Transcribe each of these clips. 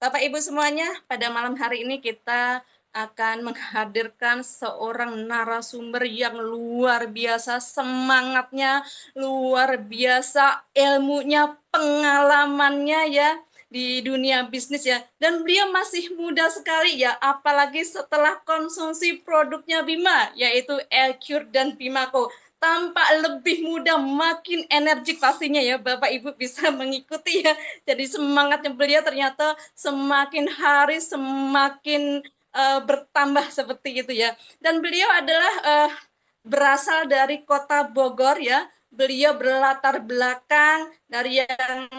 Bapak Ibu semuanya, pada malam hari ini kita akan menghadirkan seorang narasumber yang luar biasa, semangatnya luar biasa, ilmunya, pengalamannya ya di dunia bisnis ya. Dan beliau masih muda sekali ya, apalagi setelah konsumsi produknya Bima, yaitu Elcure dan Bimaco. Tampak lebih muda, makin energik pastinya ya, Bapak Ibu bisa mengikuti ya. Jadi semangatnya beliau ternyata semakin hari semakin bertambah seperti itu ya. Dan beliau adalah berasal dari kota Bogor ya. Beliau berlatar belakang dari yang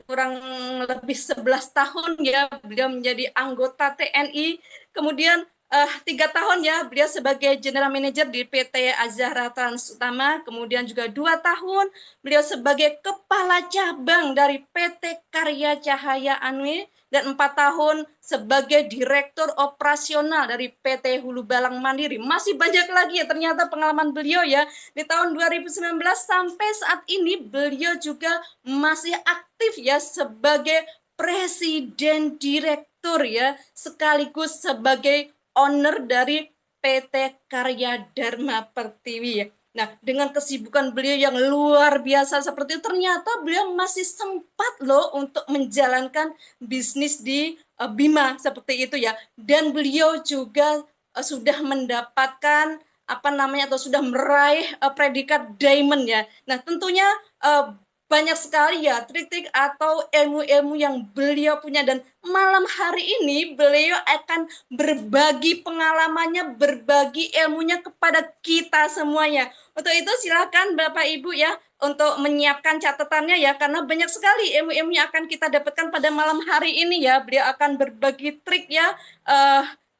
kurang lebih 11 tahun ya. Beliau menjadi anggota TNI. Kemudian 3 tahun ya beliau sebagai general manager di PT Azahra Trans Utama, kemudian juga 2 tahun beliau sebagai kepala cabang dari PT Karya Cahaya Anwe, dan 4 tahun sebagai direktur operasional dari PT Hulu Balang Mandiri. Masih banyak lagi ya ternyata pengalaman beliau ya. Di tahun 2019 sampai saat ini beliau juga masih aktif ya sebagai presiden direktur ya, sekaligus sebagai owner dari PT Karya Dharma Pertiwi ya. Nah, dengan kesibukan beliau yang luar biasa seperti itu, ternyata beliau masih sempat loh untuk menjalankan bisnis di Bima seperti itu ya. Dan beliau juga sudah mendapatkan apa namanya atau sudah meraih predikat diamond ya. Nah, tentunya uh, banyak sekali ya trik-trik atau ilmu-ilmu yang beliau punya, dan malam hari ini beliau akan berbagi pengalamannya, berbagi ilmunya kepada kita semuanya. Untuk itu silakan Bapak Ibu ya untuk menyiapkan catatannya ya, karena banyak sekali ilmu-ilmu yang akan kita dapatkan pada malam hari ini ya. Beliau akan berbagi trik ya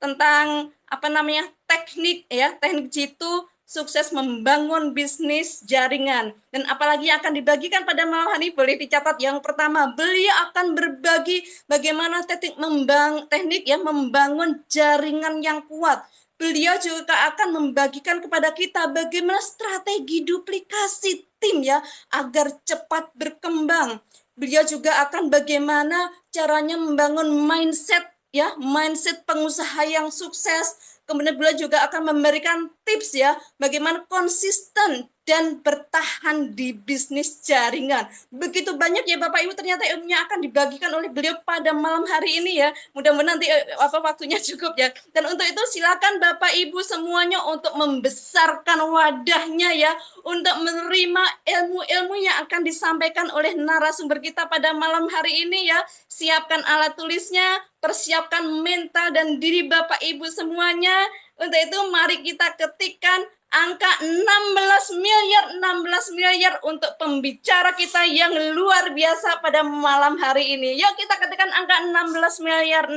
tentang apa namanya teknik ya, teknik jitu sukses membangun bisnis jaringan. Dan apalagi yang akan dibagikan pada malam hari ini boleh dicatat. Yang pertama, beliau akan berbagi bagaimana teknik ya membangun jaringan yang kuat. Beliau juga akan membagikan kepada kita bagaimana strategi duplikasi tim ya agar cepat berkembang. Beliau juga akan bagaimana caranya membangun mindset ya, mindset pengusaha yang sukses. Kemudian beliau juga akan memberikan tips ya, bagaimana konsisten dan bertahan di bisnis jaringan. Begitu banyak ya Bapak Ibu ternyata ilmunya akan dibagikan oleh beliau pada malam hari ini ya. Mudah-mudahan nanti waktunya cukup ya. Dan untuk itu silakan Bapak Ibu semuanya untuk membesarkan wadahnya ya, untuk menerima ilmu-ilmu yang akan disampaikan oleh narasumber kita pada malam hari ini ya. Siapkan alat tulisnya, persiapkan mental dan diri Bapak Ibu semuanya. Untuk itu mari kita ketikkan angka 16 miliar untuk pembicara kita yang luar biasa pada malam hari ini. Yuk kita ketikkan angka 16 miliar.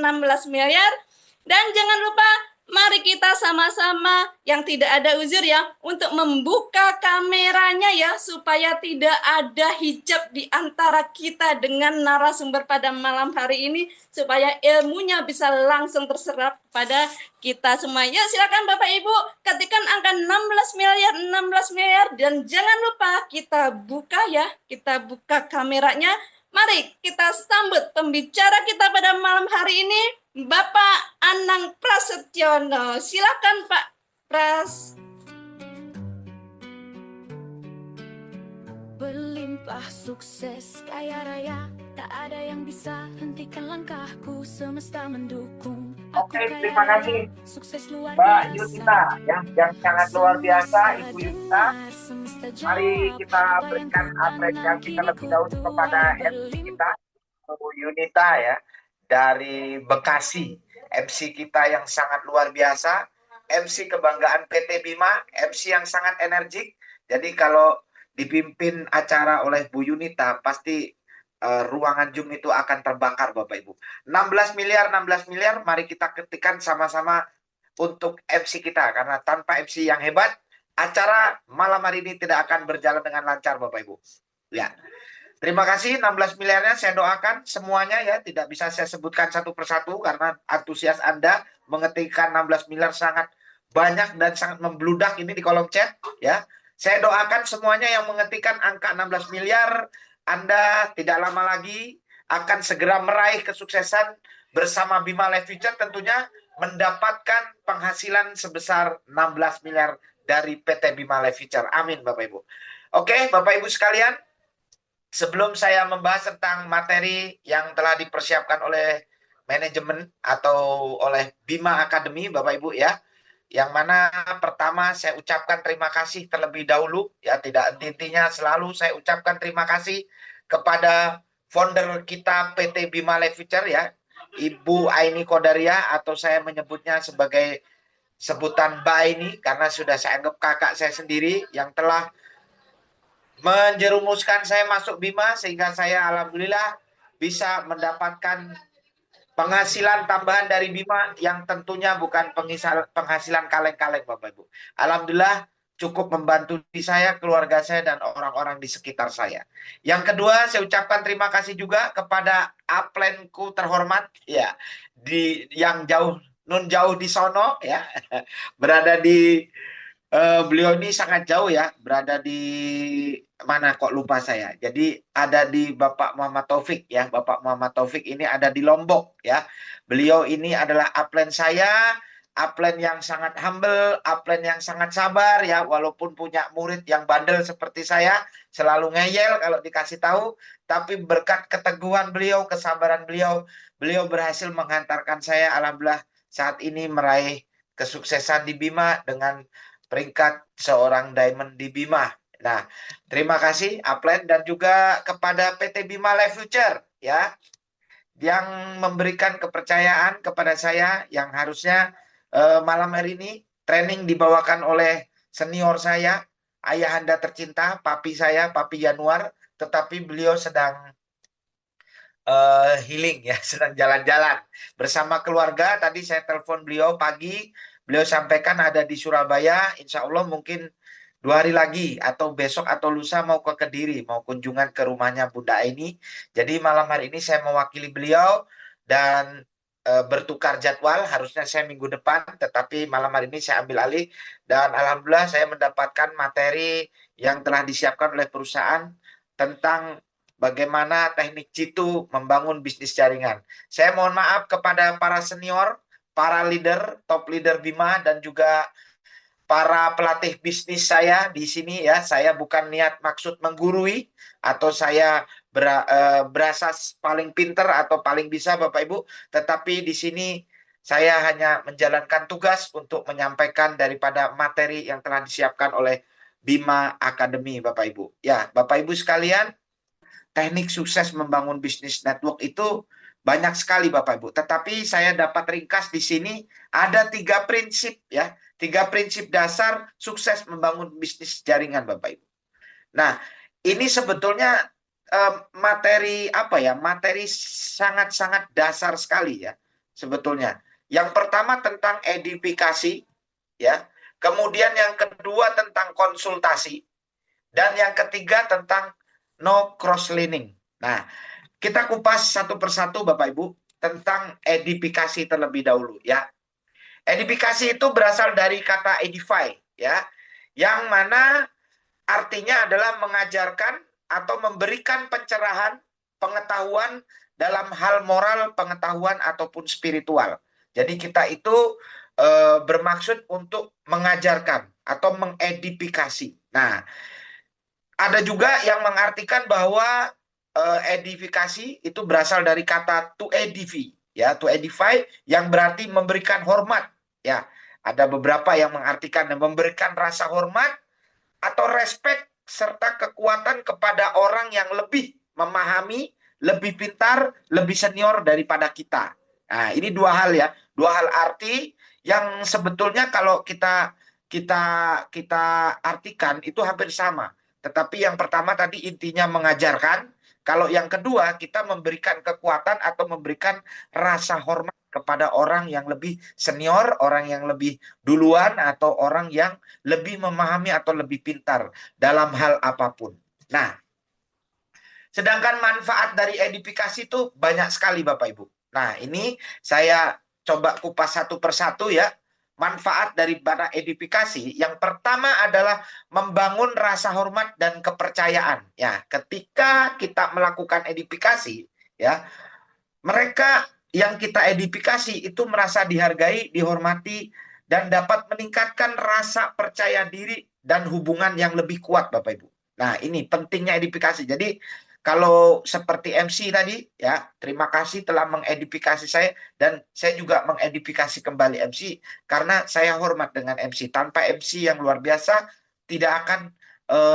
Dan jangan lupa mari kita sama-sama yang tidak ada uzur ya untuk membuka kameranya ya, supaya tidak ada hijab di antara kita dengan narasumber pada malam hari ini, supaya ilmunya bisa langsung terserap pada kita semua. Ya silakan Bapak Ibu ketikkan angka 16 miliar dan jangan lupa kita buka ya, kita buka kameranya. Mari kita sambut pembicara kita pada malam hari ini, Bapak Anang Prasetyono. Silakan Pak Pras. Berlimpah sukses kaya raya, tak ada yang bisa hentikan langkahku, semesta mendukung. Oke, terima kasih Mbak Yunita yang sangat luar biasa, Ibu Yunita. Mari kita berikan apresiasi terlebih dahulu kepada MC kita, Bu Yunita ya, dari Bekasi. MC kita yang sangat luar biasa, MC kebanggaan PT Bima, MC yang sangat energik. Jadi kalau dipimpin acara oleh Bu Yunita, pasti ruangan Zoom itu akan terbakar Bapak Ibu. 16 miliar, mari kita ketikkan sama-sama untuk MC kita, karena tanpa MC yang hebat, acara malam hari ini tidak akan berjalan dengan lancar Bapak Ibu. Ya. Terima kasih 16 miliarnya, saya doakan semuanya ya, tidak bisa saya sebutkan satu persatu karena antusias Anda mengetikkan 16 miliar sangat banyak dan sangat membludak ini di kolom chat ya. Saya doakan semuanya yang mengetikkan angka 16 miliar, Anda tidak lama lagi akan segera meraih kesuksesan bersama Bima Life Future, tentunya mendapatkan penghasilan sebesar 16 miliar dari PT Bima Life Future. Amin Bapak Ibu. Oke Bapak Ibu sekalian, sebelum saya membahas tentang materi yang telah dipersiapkan oleh manajemen atau oleh Bima Academy Bapak Ibu ya, yang mana pertama saya ucapkan terima kasih terlebih dahulu ya, tidak henti-hentinya selalu saya ucapkan terima kasih kepada founder kita PT Bima Life Future ya, Ibu Aini Kodaria, atau saya menyebutnya sebagai sebutan Mbak Aini karena sudah saya anggap kakak saya sendiri, yang telah menjerumuskan saya masuk Bima sehingga saya alhamdulillah bisa mendapatkan penghasilan tambahan dari Bima yang tentunya bukan penghasilan kaleng-kaleng Bapak Ibu. Alhamdulillah cukup membantu saya, keluarga saya, dan orang-orang di sekitar saya. Yang kedua, saya ucapkan terima kasih juga kepada upline-ku terhormat ya, yang jauh nun jauh di sono ya, berada di beliau ini sangat jauh ya, berada di mana kok lupa saya. Jadi ada di Bapak Muhammad Taufik ya. Bapak Muhammad Taufik ini ada di Lombok ya. Beliau ini adalah upline saya, upline yang sangat humble, upline yang sangat sabar ya, walaupun punya murid yang bandel seperti saya, selalu ngeyel kalau dikasih tahu, tapi berkat keteguhan beliau, kesabaran beliau, beliau berhasil menghantarkan saya alhamdulillah saat ini meraih kesuksesan di Bima dengan peringkat seorang diamond di Bima. Nah, terima kasih upline dan juga kepada PT Bima Life Future ya, yang memberikan kepercayaan kepada saya yang harusnya malam hari ini training dibawakan oleh senior saya, ayahanda tercinta, papi saya, Papi Januar, tetapi beliau sedang healing ya, sedang jalan-jalan bersama keluarga. Tadi saya telepon beliau pagi, beliau sampaikan ada di Surabaya, insya Allah mungkin 2 hari lagi atau besok atau lusa mau ke Kediri, mau kunjungan ke rumahnya Bunda Aini. Jadi malam hari ini saya mewakili beliau dan bertukar jadwal, harusnya saya minggu depan, tetapi malam hari ini saya ambil alih dan alhamdulillah saya mendapatkan materi yang telah disiapkan oleh perusahaan tentang bagaimana teknik jitu membangun bisnis jaringan. Saya mohon maaf kepada para senior, para leader, top leader Bima, dan juga para pelatih bisnis saya di sini ya. Saya bukan niat maksud menggurui atau saya berasa paling pinter atau paling bisa Bapak Ibu, tetapi di sini saya hanya menjalankan tugas untuk menyampaikan daripada materi yang telah disiapkan oleh Bima Academy Bapak Ibu. Ya, Bapak Ibu sekalian, teknik sukses membangun bisnis network itu banyak sekali Bapak Ibu. Tetapi saya dapat ringkas di sini ada 3 prinsip ya. 3 prinsip dasar sukses membangun bisnis jaringan Bapak Ibu. Nah, ini sebetulnya materi apa ya? Materi sangat-sangat dasar sekali ya sebetulnya. Yang pertama tentang edifikasi ya. Kemudian yang kedua tentang konsultasi dan yang ketiga tentang no cross leaning. Nah, kita kupas satu persatu Bapak Ibu tentang edifikasi terlebih dahulu ya. Edifikasi itu berasal dari kata edify ya, yang mana artinya adalah mengajarkan atau memberikan pencerahan, pengetahuan dalam hal moral, pengetahuan ataupun spiritual. Jadi kita itu bermaksud untuk mengajarkan atau mengedifikasi. Nah, ada juga yang mengartikan bahwa edifikasi itu berasal dari kata to edify ya, to edify yang berarti memberikan hormat ya. Ada beberapa yang mengartikan memberikan rasa hormat atau respect serta kekuatan kepada orang yang lebih memahami, lebih pintar, lebih senior daripada kita. Nah, ini 2 hal ya, 2 hal arti yang sebetulnya kalau kita artikan itu hampir sama. Tetapi yang pertama tadi intinya mengajarkan, kalau yang kedua kita memberikan kekuatan atau memberikan rasa hormat kepada orang yang lebih senior, orang yang lebih duluan, atau orang yang lebih memahami atau lebih pintar dalam hal apapun. Nah, sedangkan manfaat dari edifikasi itu banyak sekali Bapak Ibu. Nah, ini saya coba kupas satu persatu ya. Manfaat daripada edifikasi yang pertama adalah membangun rasa hormat dan kepercayaan ya. Ketika kita melakukan edifikasi ya. Mereka yang kita edifikasi itu merasa dihargai, dihormati, dan dapat meningkatkan rasa percaya diri dan hubungan yang lebih kuat, Bapak Ibu. Nah, ini pentingnya edifikasi. Jadi, kalau seperti MC tadi, ya, terima kasih telah mengedifikasi saya, dan saya juga mengedifikasi kembali MC, karena saya hormat dengan MC. Tanpa MC yang luar biasa, tidak akan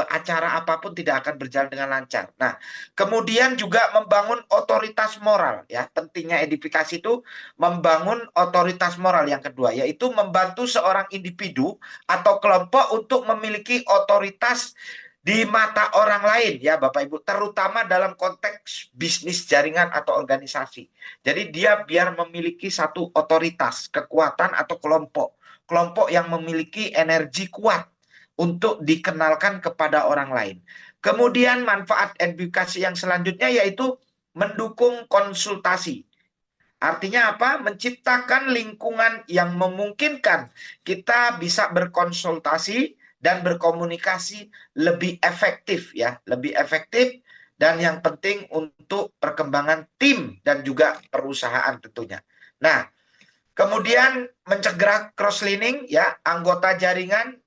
acara apapun tidak akan berjalan dengan lancar. Nah, kemudian juga membangun otoritas moral, ya. Pentingnya edifikasi itu membangun otoritas moral yang kedua, yaitu membantu seorang individu atau kelompok untuk memiliki otoritas di mata orang lain, ya Bapak Ibu, terutama dalam konteks bisnis jaringan atau organisasi. Jadi dia biar memiliki satu otoritas, kekuatan atau kelompok yang memiliki energi kuat untuk dikenalkan kepada orang lain. Kemudian manfaat edukasi yang selanjutnya yaitu mendukung konsultasi. Artinya apa? Menciptakan lingkungan yang memungkinkan kita bisa berkonsultasi dan berkomunikasi lebih efektif, ya, lebih efektif, dan yang penting untuk perkembangan tim dan juga perusahaan tentunya. Nah, kemudian mencegah cross-learning, ya, anggota jaringan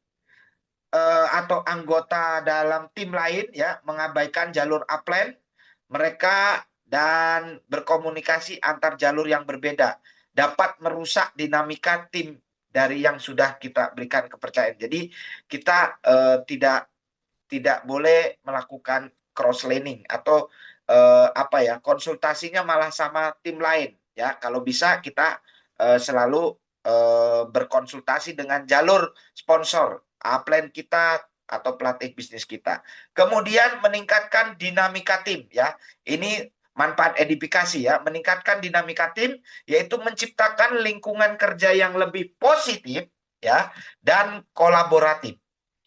atau anggota dalam tim lain, ya, mengabaikan jalur upline mereka dan berkomunikasi antar jalur yang berbeda dapat merusak dinamika tim dari yang sudah kita berikan kepercayaan. Jadi kita tidak boleh melakukan cross learning atau konsultasinya malah sama tim lain, ya. Kalau bisa kita selalu berkonsultasi dengan jalur sponsor, upline kita atau pelatih bisnis kita. Kemudian meningkatkan dinamika tim, ya. Ini manfaat edifikasi, ya, meningkatkan dinamika tim yaitu menciptakan lingkungan kerja yang lebih positif, ya, dan kolaboratif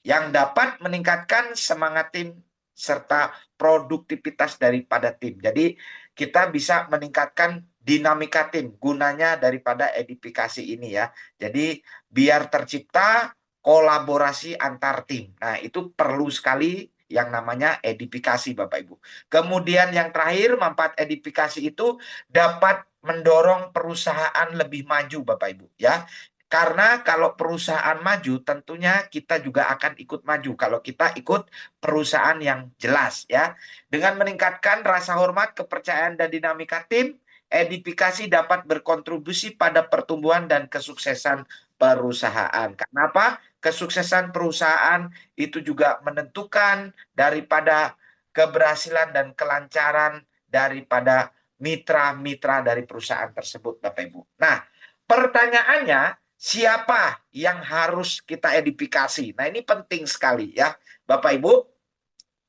yang dapat meningkatkan semangat tim serta produktivitas daripada tim. Jadi kita bisa meningkatkan dinamika tim gunanya daripada edifikasi ini, ya. Jadi biar tercipta kolaborasi antar tim. Nah, itu perlu sekali yang namanya edifikasi, Bapak Ibu. Kemudian yang terakhir, manfaat edifikasi itu dapat mendorong perusahaan lebih maju, Bapak Ibu, ya. Karena kalau perusahaan maju, tentunya kita juga akan ikut maju kalau kita ikut perusahaan yang jelas, ya. Dengan meningkatkan rasa hormat, kepercayaan, dan dinamika tim, edifikasi dapat berkontribusi pada pertumbuhan dan kesuksesan perusahaan. Kenapa? Kesuksesan perusahaan itu juga menentukan daripada keberhasilan dan kelancaran daripada mitra-mitra dari perusahaan tersebut, Bapak Ibu. Nah, pertanyaannya, siapa yang harus kita edifikasi? Nah, ini penting sekali, ya, Bapak Ibu.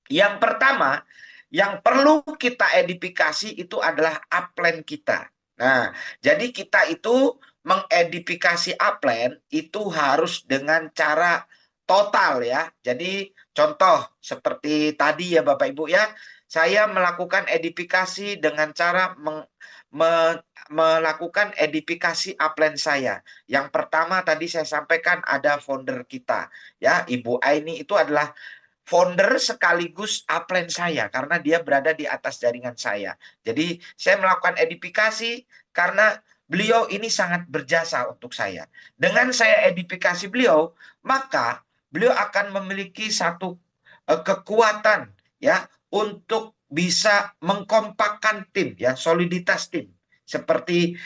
Yang pertama, yang perlu kita edifikasi itu adalah upline kita. Nah, jadi kita itu mengedifikasi upline itu harus dengan cara total, ya. Jadi contoh seperti tadi, ya Bapak Ibu, ya, saya melakukan edifikasi dengan cara melakukan edifikasi upline saya. Yang pertama tadi saya sampaikan ada founder kita, ya, Ibu Aini itu adalah founder sekaligus upline saya karena dia berada di atas jaringan saya. Jadi saya melakukan edifikasi karena beliau ini sangat berjasa untuk saya. Dengan saya edifikasi beliau, maka beliau akan memiliki satu kekuatan, ya, untuk bisa mengkompakkan tim, ya, soliditas tim. Seperti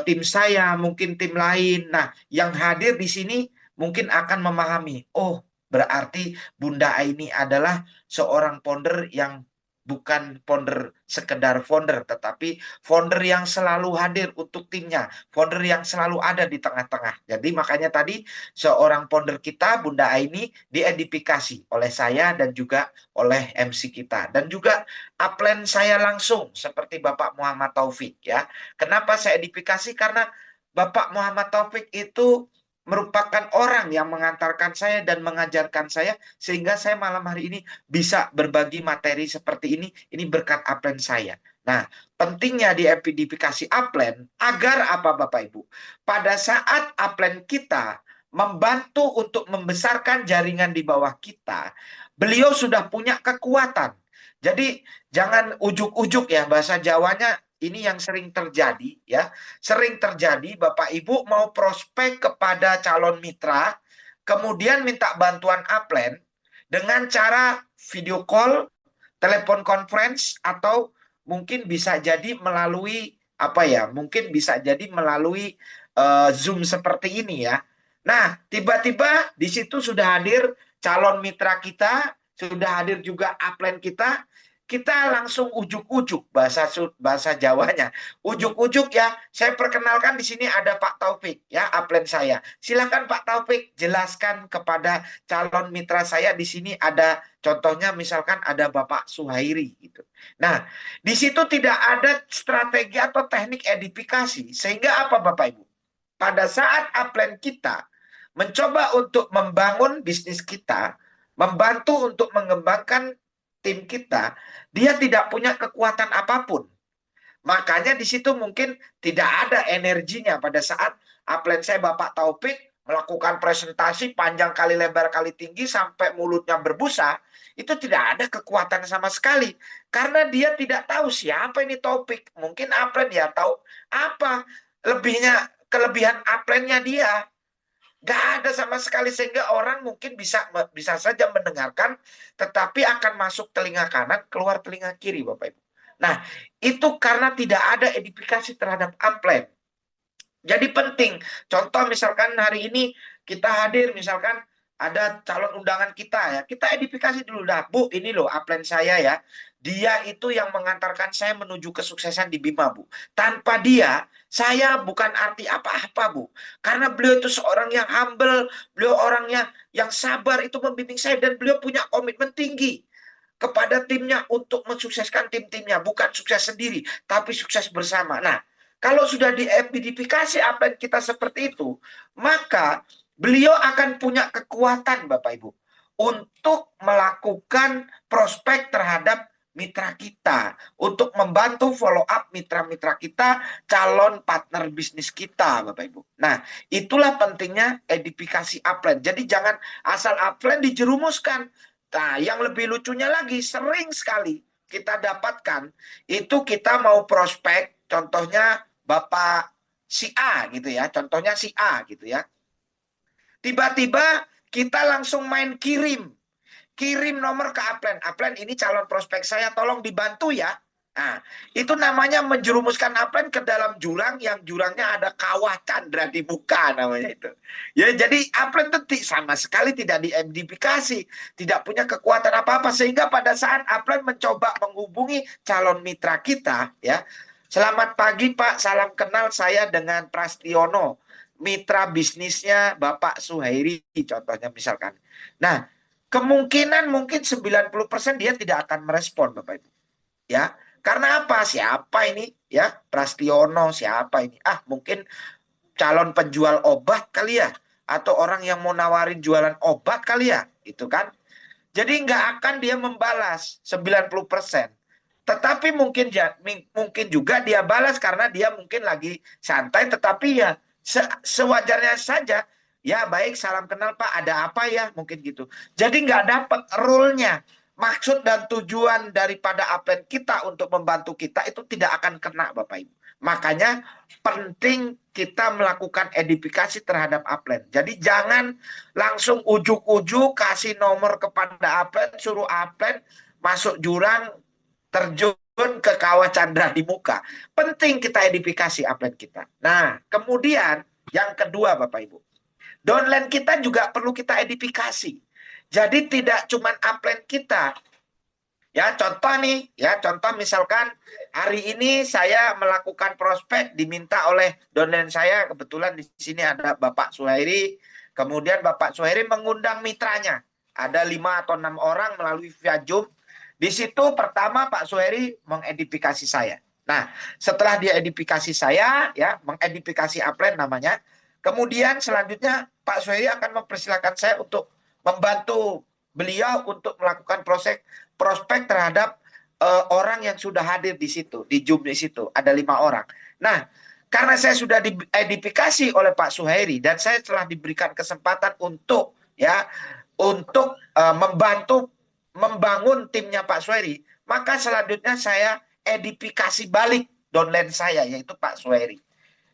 tim saya, mungkin tim lain. Nah, yang hadir di sini mungkin akan memahami, oh, berarti Bunda Aini adalah seorang founder yang bukan founder sekedar founder, tetapi founder yang selalu hadir untuk timnya, founder yang selalu ada di tengah-tengah. Jadi makanya tadi seorang founder kita, Bunda Aini, diedifikasi oleh saya dan juga oleh MC kita. Dan juga upline saya langsung, seperti Bapak Muhammad Taufik, ya. Kenapa saya edifikasi? Karena Bapak Muhammad Taufik itu merupakan orang yang mengantarkan saya dan mengajarkan saya sehingga saya malam hari ini bisa berbagi materi seperti ini berkat upline saya. Nah, pentingnya di edifikasi upline agar apa, Bapak Ibu? Pada saat upline kita membantu untuk membesarkan jaringan di bawah kita, beliau sudah punya kekuatan. Jadi jangan ujuk-ujuk ya, bahasa Jawanya ini yang sering terjadi ya. Sering terjadi Bapak Ibu mau prospek kepada calon mitra, kemudian minta bantuan upline dengan cara video call, telepon conference, atau mungkin bisa jadi melalui apa ya? Mungkin bisa jadi melalui Zoom seperti ini ya. Nah, tiba-tiba di situ sudah hadir calon mitra kita, sudah hadir juga upline kita langsung ujuk-ujuk bahasa Jawanya. Ujuk-ujuk ya, saya perkenalkan di sini ada Pak Taufik ya, upline saya. Silakan Pak Taufik jelaskan kepada calon mitra saya di sini ada contohnya misalkan ada Bapak Suhairi gitu. Nah, di situ tidak ada strategi atau teknik edifikasi sehingga apa Bapak Ibu? Pada saat upline kita mencoba untuk membangun bisnis kita, membantu untuk mengembangkan tim kita, dia tidak punya kekuatan apapun. Makanya di situ mungkin tidak ada energinya pada saat upline saya Bapak Taufik melakukan presentasi panjang kali lebar kali tinggi sampai mulutnya berbusa, itu tidak ada kekuatan sama sekali. Karena dia tidak tahu siapa ini Taufik. Mungkin upline ya tahu apa kelebihan upline-nya dia. Gak ada sama sekali sehingga orang mungkin bisa saja mendengarkan, tetapi akan masuk telinga kanan, keluar telinga kiri, Bapak Ibu. Nah, itu karena tidak ada edifikasi terhadap upline. Jadi penting. Contoh misalkan hari ini kita hadir, misalkan ada calon undangan kita ya, kita edifikasi dulu dah, Bu, ini loh upline saya ya. Dia itu yang mengantarkan saya menuju kesuksesan di Bima, Bu. Tanpa dia, saya bukan arti apa-apa, Bu. Karena beliau itu seorang yang humble, beliau orangnya yang sabar itu membimbing saya, dan beliau punya komitmen tinggi kepada timnya untuk mensukseskan tim-timnya. Bukan sukses sendiri, tapi sukses bersama. Nah, kalau sudah diedifikasi upline kita seperti itu, maka beliau akan punya kekuatan, Bapak Ibu, untuk melakukan prospek terhadap mitra kita, untuk membantu follow up mitra-mitra kita, calon partner bisnis kita, Bapak Ibu. Nah, itulah pentingnya edifikasi upline. Jadi jangan asal upline dijerumuskan. Nah, yang lebih lucunya lagi, sering sekali kita dapatkan, itu kita mau prospek, contohnya Bapak si A gitu ya, contohnya si A gitu ya. Tiba-tiba kita langsung main kirim nomor ke upline. Upline ini calon prospek saya, tolong dibantu ya. Nah, itu namanya menjerumuskan upline ke dalam jurang yang jurangnya ada kawah Chandra di muka namanya itu. Ya, jadi upline itu sama sekali tidak diidentifikasi, tidak punya kekuatan apa-apa sehingga pada saat upline mencoba menghubungi calon mitra kita ya. Selamat pagi Pak, salam kenal, saya dengan Prastiono, mitra bisnisnya Bapak Suhairi contohnya misalkan. Nah, kemungkinan mungkin 90% dia tidak akan merespon Bapak Ibu. Ya, karena apa? Siapa ini? Ya, Prastiono siapa ini? Ah, mungkin calon penjual obat kali ya, atau orang yang mau nawarin jualan obat kali ya, itu kan. Jadi nggak akan dia membalas 90%. Tetapi mungkin juga dia balas karena dia mungkin lagi santai, tetapi ya sewajarnya saja. Ya baik, salam kenal Pak, ada apa ya? Mungkin gitu. Jadi nggak dapat rule-nya. Maksud dan tujuan daripada upline kita untuk membantu kita itu tidak akan kena Bapak Ibu. Makanya penting kita melakukan edifikasi terhadap upline. Jadi jangan langsung ujuk-ujuk kasih nomor kepada upline, suruh upline masuk jurang, terjun ke kawah Chandra di muka. Penting kita edifikasi upline kita. Nah, kemudian yang kedua Bapak Ibu, downline kita juga perlu kita edifikasi. Jadi tidak cuma upline kita. Ya, contoh nih, ya, contoh misalkan hari ini saya melakukan prospek diminta oleh downline saya, kebetulan di sini ada Bapak Suhairi, kemudian Bapak Suhairi mengundang mitranya. Ada 5 atau 6 orang melalui via Zoom. Di situ pertama Pak Suhairi mengedifikasi saya. Nah, setelah dia edifikasi saya, ya, mengedifikasi upline namanya, kemudian selanjutnya Pak Suhairi akan mempersilahkan saya untuk membantu beliau untuk melakukan prospek terhadap orang yang sudah hadir di situ, di Zoom di situ, ada 5 orang. Nah, karena saya sudah diedifikasi oleh Pak Suhairi dan saya telah diberikan kesempatan untuk membantu membangun timnya Pak Suhairi, maka selanjutnya saya edifikasi balik downline saya, yaitu Pak Suhairi.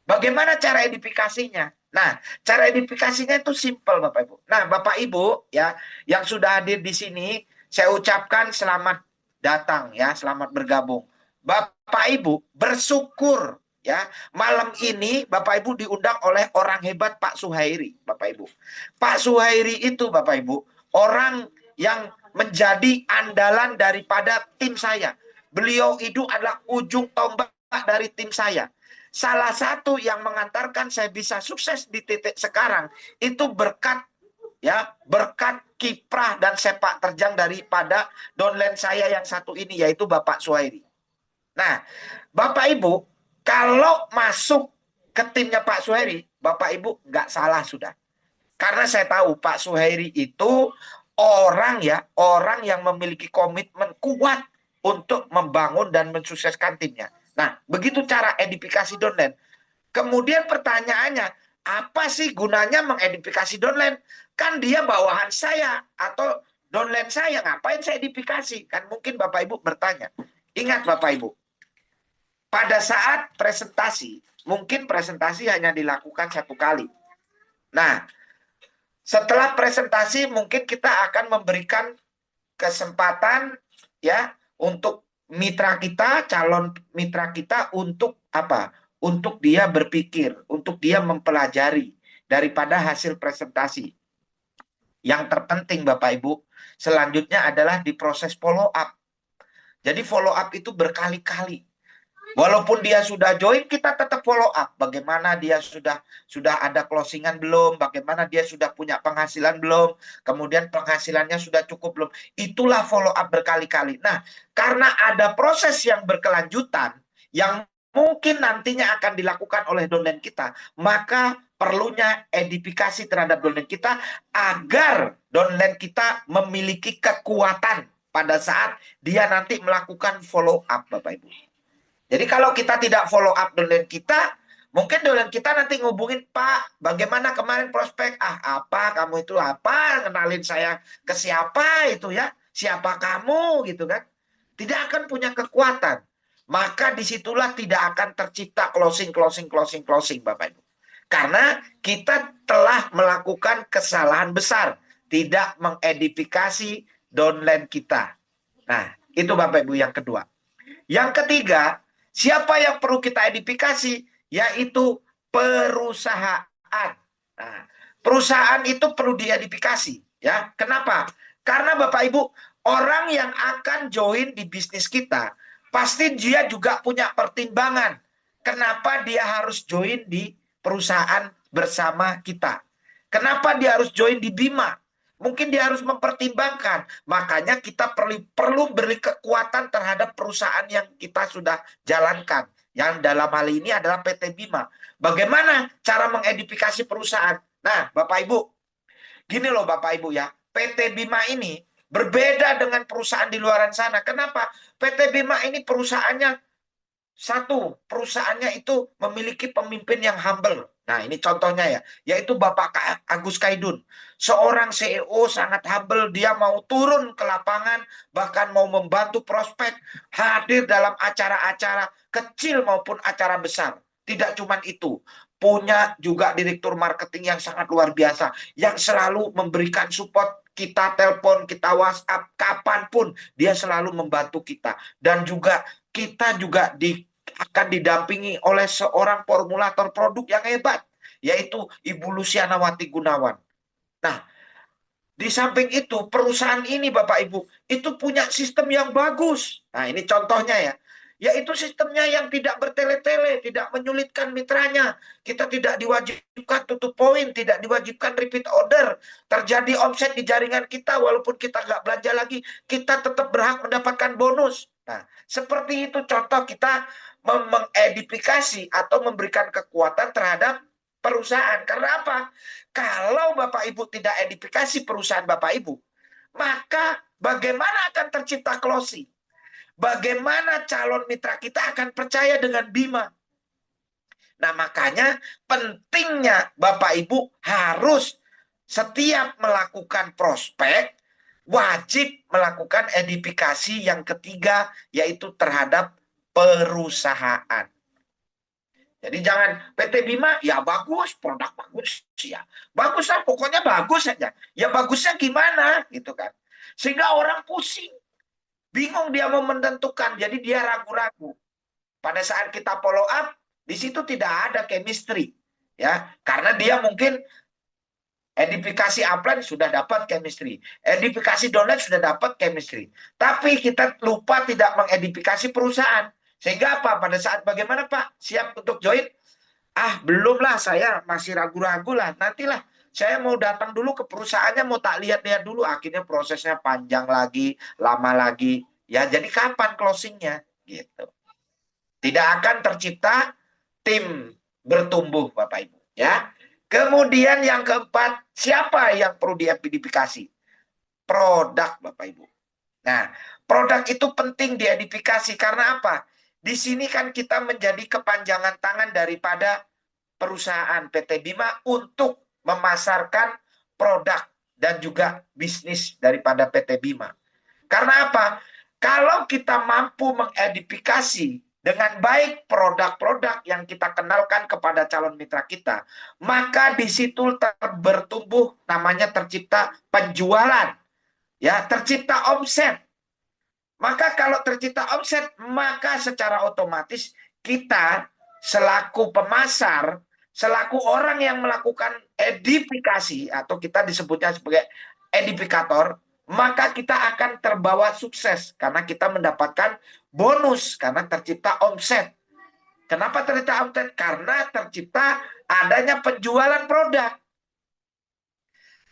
Bagaimana cara edifikasinya? Nah, cara edifikasinya itu simple, Bapak Ibu. Nah, Bapak Ibu ya yang sudah hadir di sini, saya ucapkan selamat datang ya, selamat bergabung. Bapak Ibu bersyukur ya, malam ini Bapak Ibu diundang oleh orang hebat Pak Suhairi, Bapak Ibu. Pak Suhairi itu Bapak Ibu, orang yang menjadi andalan daripada tim saya. Beliau itu adalah ujung tombak dari tim saya. Salah satu yang mengantarkan saya bisa sukses di titik sekarang itu berkat kiprah dan sepak terjang daripada downline saya yang satu ini, yaitu Bapak Suhairi. Nah, Bapak Ibu, kalau masuk ke timnya Pak Suhairi, Bapak Ibu nggak salah sudah. Karena saya tahu Pak Suhairi itu orang yang memiliki komitmen kuat untuk membangun dan mensukseskan timnya. Nah, begitu cara edifikasi downline. Kemudian pertanyaannya, apa sih gunanya mengedifikasi downline? Kan dia bawahan saya atau downline saya, ngapain saya edifikasi? Kan mungkin Bapak Ibu bertanya. Ingat Bapak Ibu, pada saat presentasi, mungkin presentasi hanya dilakukan satu kali. Nah, setelah presentasi mungkin kita akan memberikan kesempatan ya untuk mitra kita, calon mitra kita untuk apa? Untuk dia berpikir, untuk dia mempelajari daripada hasil presentasi. Yang terpenting Bapak Ibu, selanjutnya adalah di proses follow up. Jadi follow up itu berkali-kali. Walaupun dia sudah join, kita tetap follow up. Bagaimana dia sudah ada closingan belum? Bagaimana dia sudah punya penghasilan belum? Kemudian penghasilannya sudah cukup belum? Itulah follow up berkali-kali. Nah, karena ada proses yang berkelanjutan, yang mungkin nantinya akan dilakukan oleh downline kita, maka perlunya edifikasi terhadap downline kita agar downline kita memiliki kekuatan pada saat dia nanti melakukan follow up, Bapak Ibu. Jadi kalau kita tidak follow up downline kita, mungkin downline kita nanti ngubungin, Pak, bagaimana kemarin prospek? Apa kamu itu apa? Kenalin saya ke siapa itu ya? Siapa kamu gitu kan? Tidak akan punya kekuatan. Maka disitulah tidak akan tercipta closing, Bapak Ibu. Karena kita telah melakukan kesalahan besar, tidak mengedifikasi downline kita. Nah, itu Bapak Ibu yang kedua. Yang ketiga, siapa yang perlu kita edifikasi? Yaitu perusahaan. Nah, perusahaan itu perlu diedifikasi. Ya, kenapa? Karena Bapak Ibu, orang yang akan join di bisnis kita, pasti dia juga punya pertimbangan. Kenapa dia harus join di perusahaan bersama kita? Kenapa dia harus join di Bima? Mungkin dia harus mempertimbangkan. Makanya kita perlu beri kekuatan terhadap perusahaan yang kita sudah jalankan. Yang dalam hal ini adalah PT Bima. Bagaimana cara mengedifikasi perusahaan? Nah, Bapak Ibu, gini loh Bapak Ibu ya. PT Bima ini berbeda dengan perusahaan di luaran sana. Kenapa? PT Bima ini perusahaannya perusahaannya itu memiliki pemimpin yang humble. Nah, ini contohnya ya, yaitu Bapak Agus Kaidun. Seorang CEO sangat humble, dia mau turun ke lapangan, bahkan mau membantu prospek, hadir dalam acara-acara kecil maupun acara besar. Tidak cuma itu, punya juga direktur marketing yang sangat luar biasa, yang selalu memberikan support. Kita telepon, kita WhatsApp, kapanpun dia selalu membantu kita. Dan juga kita juga akan didampingi oleh seorang formulator produk yang hebat, yaitu Ibu Lucianawati Gunawan. Nah, di samping itu, perusahaan ini Bapak Ibu, itu punya sistem yang bagus. Nah, ini contohnya ya. Yaitu sistemnya yang tidak bertele-tele, tidak menyulitkan mitranya. Kita tidak diwajibkan tutup poin, tidak diwajibkan repeat order. Terjadi omset di jaringan kita, walaupun kita nggak belanja lagi, kita tetap berhak mendapatkan bonus. Nah, seperti itu contoh kita mengedifikasi atau memberikan kekuatan terhadap perusahaan. Karena apa? Kalau Bapak Ibu tidak edifikasi perusahaan Bapak Ibu, maka bagaimana akan tercipta closing? Bagaimana calon mitra kita akan percaya dengan Bima? Nah, makanya pentingnya Bapak Ibu harus setiap melakukan prospek, wajib melakukan edifikasi yang ketiga, yaitu terhadap perusahaan. Jadi jangan PT Bima, ya bagus, produk bagus, ya bagus lah, pokoknya bagus saja. Ya bagusnya gimana, gitu kan? Sehingga orang pusing, bingung dia mau menentukan, jadi dia ragu-ragu. Pada saat kita follow up, di situ tidak ada chemistry, ya, karena dia mungkin edifikasi upline sudah dapat chemistry, edifikasi downline sudah dapat chemistry, tapi kita lupa tidak mengedifikasi perusahaan. Sehingga apa? Pada saat bagaimana Pak? Siap untuk join? Ah, belum lah, saya masih ragu-ragu lah. Nantilah, saya mau datang dulu ke perusahaannya, mau tak lihat-lihat dulu. Akhirnya prosesnya panjang lagi, lama lagi. Ya, jadi kapan closingnya? Gitu. Tidak akan tercipta tim bertumbuh, Bapak Ibu. Ya. Kemudian yang keempat, siapa yang perlu diedifikasi? Produk, Bapak Ibu. Nah, produk itu penting diedifikasi karena apa? Di sini kan kita menjadi kepanjangan tangan daripada perusahaan PT Bima untuk memasarkan produk dan juga bisnis daripada PT Bima. Karena apa? Kalau kita mampu mengedifikasi dengan baik produk-produk yang kita kenalkan kepada calon mitra kita, maka di situ bertumbuh, namanya tercipta penjualan, ya, tercipta omset. Maka kalau tercipta omset, maka secara otomatis kita selaku pemasar, selaku orang yang melakukan edifikasi, atau kita disebutnya sebagai edifikator, maka kita akan terbawa sukses karena kita mendapatkan bonus karena tercipta omset. Kenapa tercipta omset? Karena tercipta adanya penjualan produk.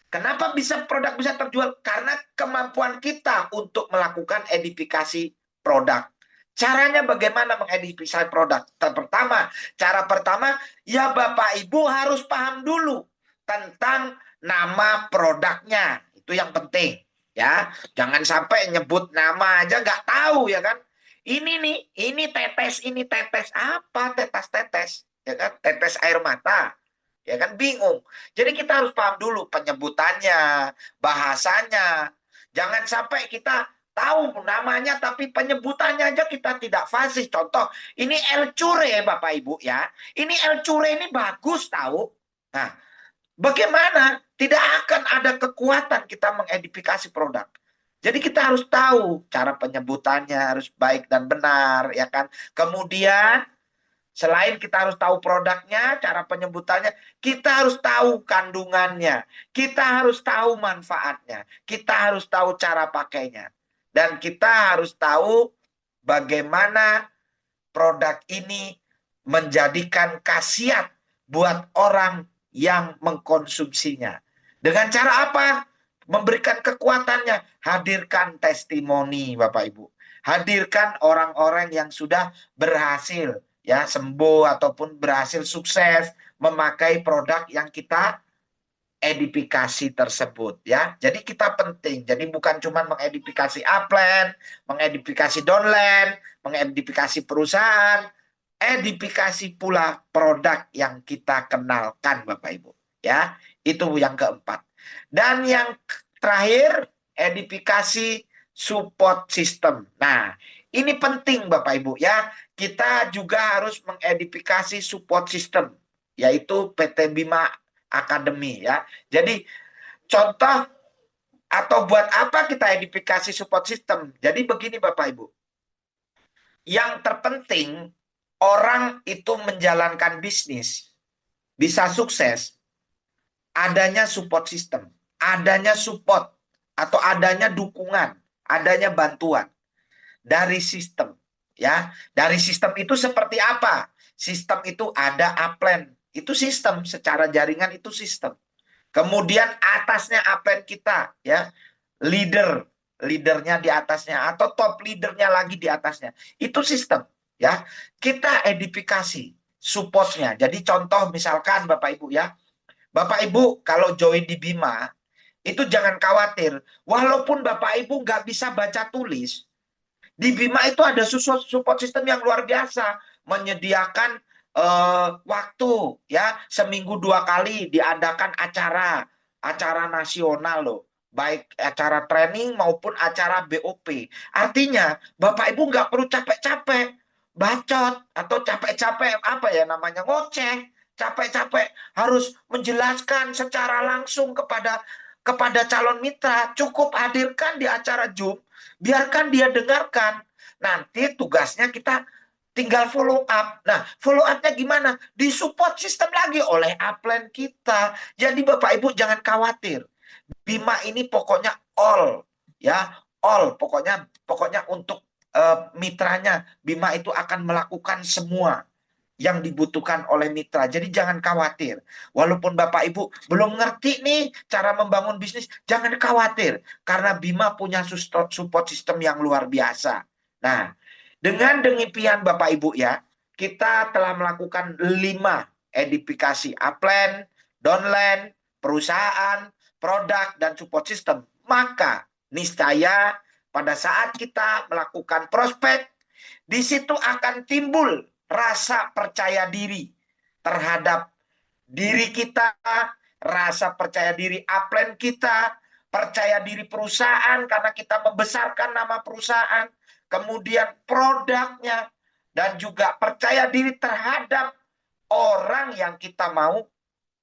Kenapa produk bisa terjual? Karena kemampuan kita untuk melakukan edifikasi produk. Caranya bagaimana mengedifikasi produk? Cara pertama, ya Bapak Ibu harus paham dulu tentang nama produknya. Itu yang penting. Ya, jangan sampai nyebut nama aja nggak tahu, ya kan? Ini nih, ini tetes apa? Tetes, ya kan? Tetes air mata, ya kan? Bingung. Jadi kita harus paham dulu penyebutannya, bahasanya. Jangan sampai kita tahu namanya tapi penyebutannya aja kita tidak fasih. Contoh, ini El Cure, Bapak Ibu, ya. Ini El Cure ini bagus tahu. Nah, bagaimana? Tidak akan ada kekuatan kita mengedifikasi produk. Jadi kita harus tahu cara penyebutannya harus baik dan benar, ya kan? Kemudian selain kita harus tahu produknya, cara penyebutannya, kita harus tahu kandungannya, kita harus tahu manfaatnya, kita harus tahu cara pakainya, dan kita harus tahu bagaimana produk ini menjadikan khasiat buat orang yang mengkonsumsinya. Dengan cara apa? Memberikan kekuatannya. Hadirkan testimoni, Bapak Ibu. Hadirkan orang-orang yang sudah berhasil, ya, sembuh ataupun berhasil sukses memakai produk yang kita edifikasi tersebut, ya. Jadi kita penting. Jadi bukan cuma mengedifikasi upline, mengedifikasi downline, mengedifikasi perusahaan, edifikasi pula produk yang kita kenalkan, Bapak Ibu, ya. Itu yang keempat. Dan yang terakhir, edifikasi support system. Nah, ini penting Bapak Ibu, ya. Kita juga harus mengedifikasi support system, yaitu PT Bima Academy, ya. Jadi contoh atau buat apa kita edifikasi support system? Jadi begini Bapak Ibu. Yang terpenting orang itu menjalankan bisnis bisa sukses adanya support system, adanya support atau adanya dukungan, adanya bantuan dari sistem, ya. Dari sistem itu seperti apa? Sistem itu ada upline, itu sistem, secara jaringan itu sistem. Kemudian atasnya upline kita, ya, leadernya di atasnya atau top leadernya lagi di atasnya, itu sistem, ya. Kita edifikasi supportnya. Jadi contoh misalkan Bapak Ibu, ya, Bapak Ibu kalau join di Bima, itu jangan khawatir. Walaupun Bapak Ibu nggak bisa baca tulis, di Bima itu ada support system yang luar biasa. Menyediakan waktu, ya, seminggu 2 kali diadakan acara nasional loh. baik acara training maupun acara BOP. Artinya, Bapak Ibu nggak perlu capek-capek bacot atau capek-capek apa ya namanya ngoceh, capek-capek harus menjelaskan secara langsung kepada calon mitra. Cukup hadirkan di acara Zoom, biarkan dia dengarkan. Nanti tugasnya kita tinggal follow up. Nah, follow up-nya gimana? Disupport sistem lagi oleh upline kita. Jadi Bapak Ibu jangan khawatir. Bima ini pokoknya all, ya, all. Pokoknya untuk mitranya, Bima itu akan melakukan semua yang dibutuhkan oleh mitra. Jadi jangan khawatir. Walaupun Bapak Ibu belum ngerti nih cara membangun bisnis, jangan khawatir. Karena Bima punya support system yang luar biasa. Nah, dengan demikian Bapak Ibu ya, kita telah melakukan 5 edifikasi upline, downline, perusahaan, produk, dan support system. Maka niscaya pada saat kita melakukan prospek, di situ akan timbul rasa percaya diri terhadap diri kita, rasa percaya diri upline kita, percaya diri perusahaan karena kita membesarkan nama perusahaan, kemudian produknya, dan juga percaya diri terhadap orang yang kita mau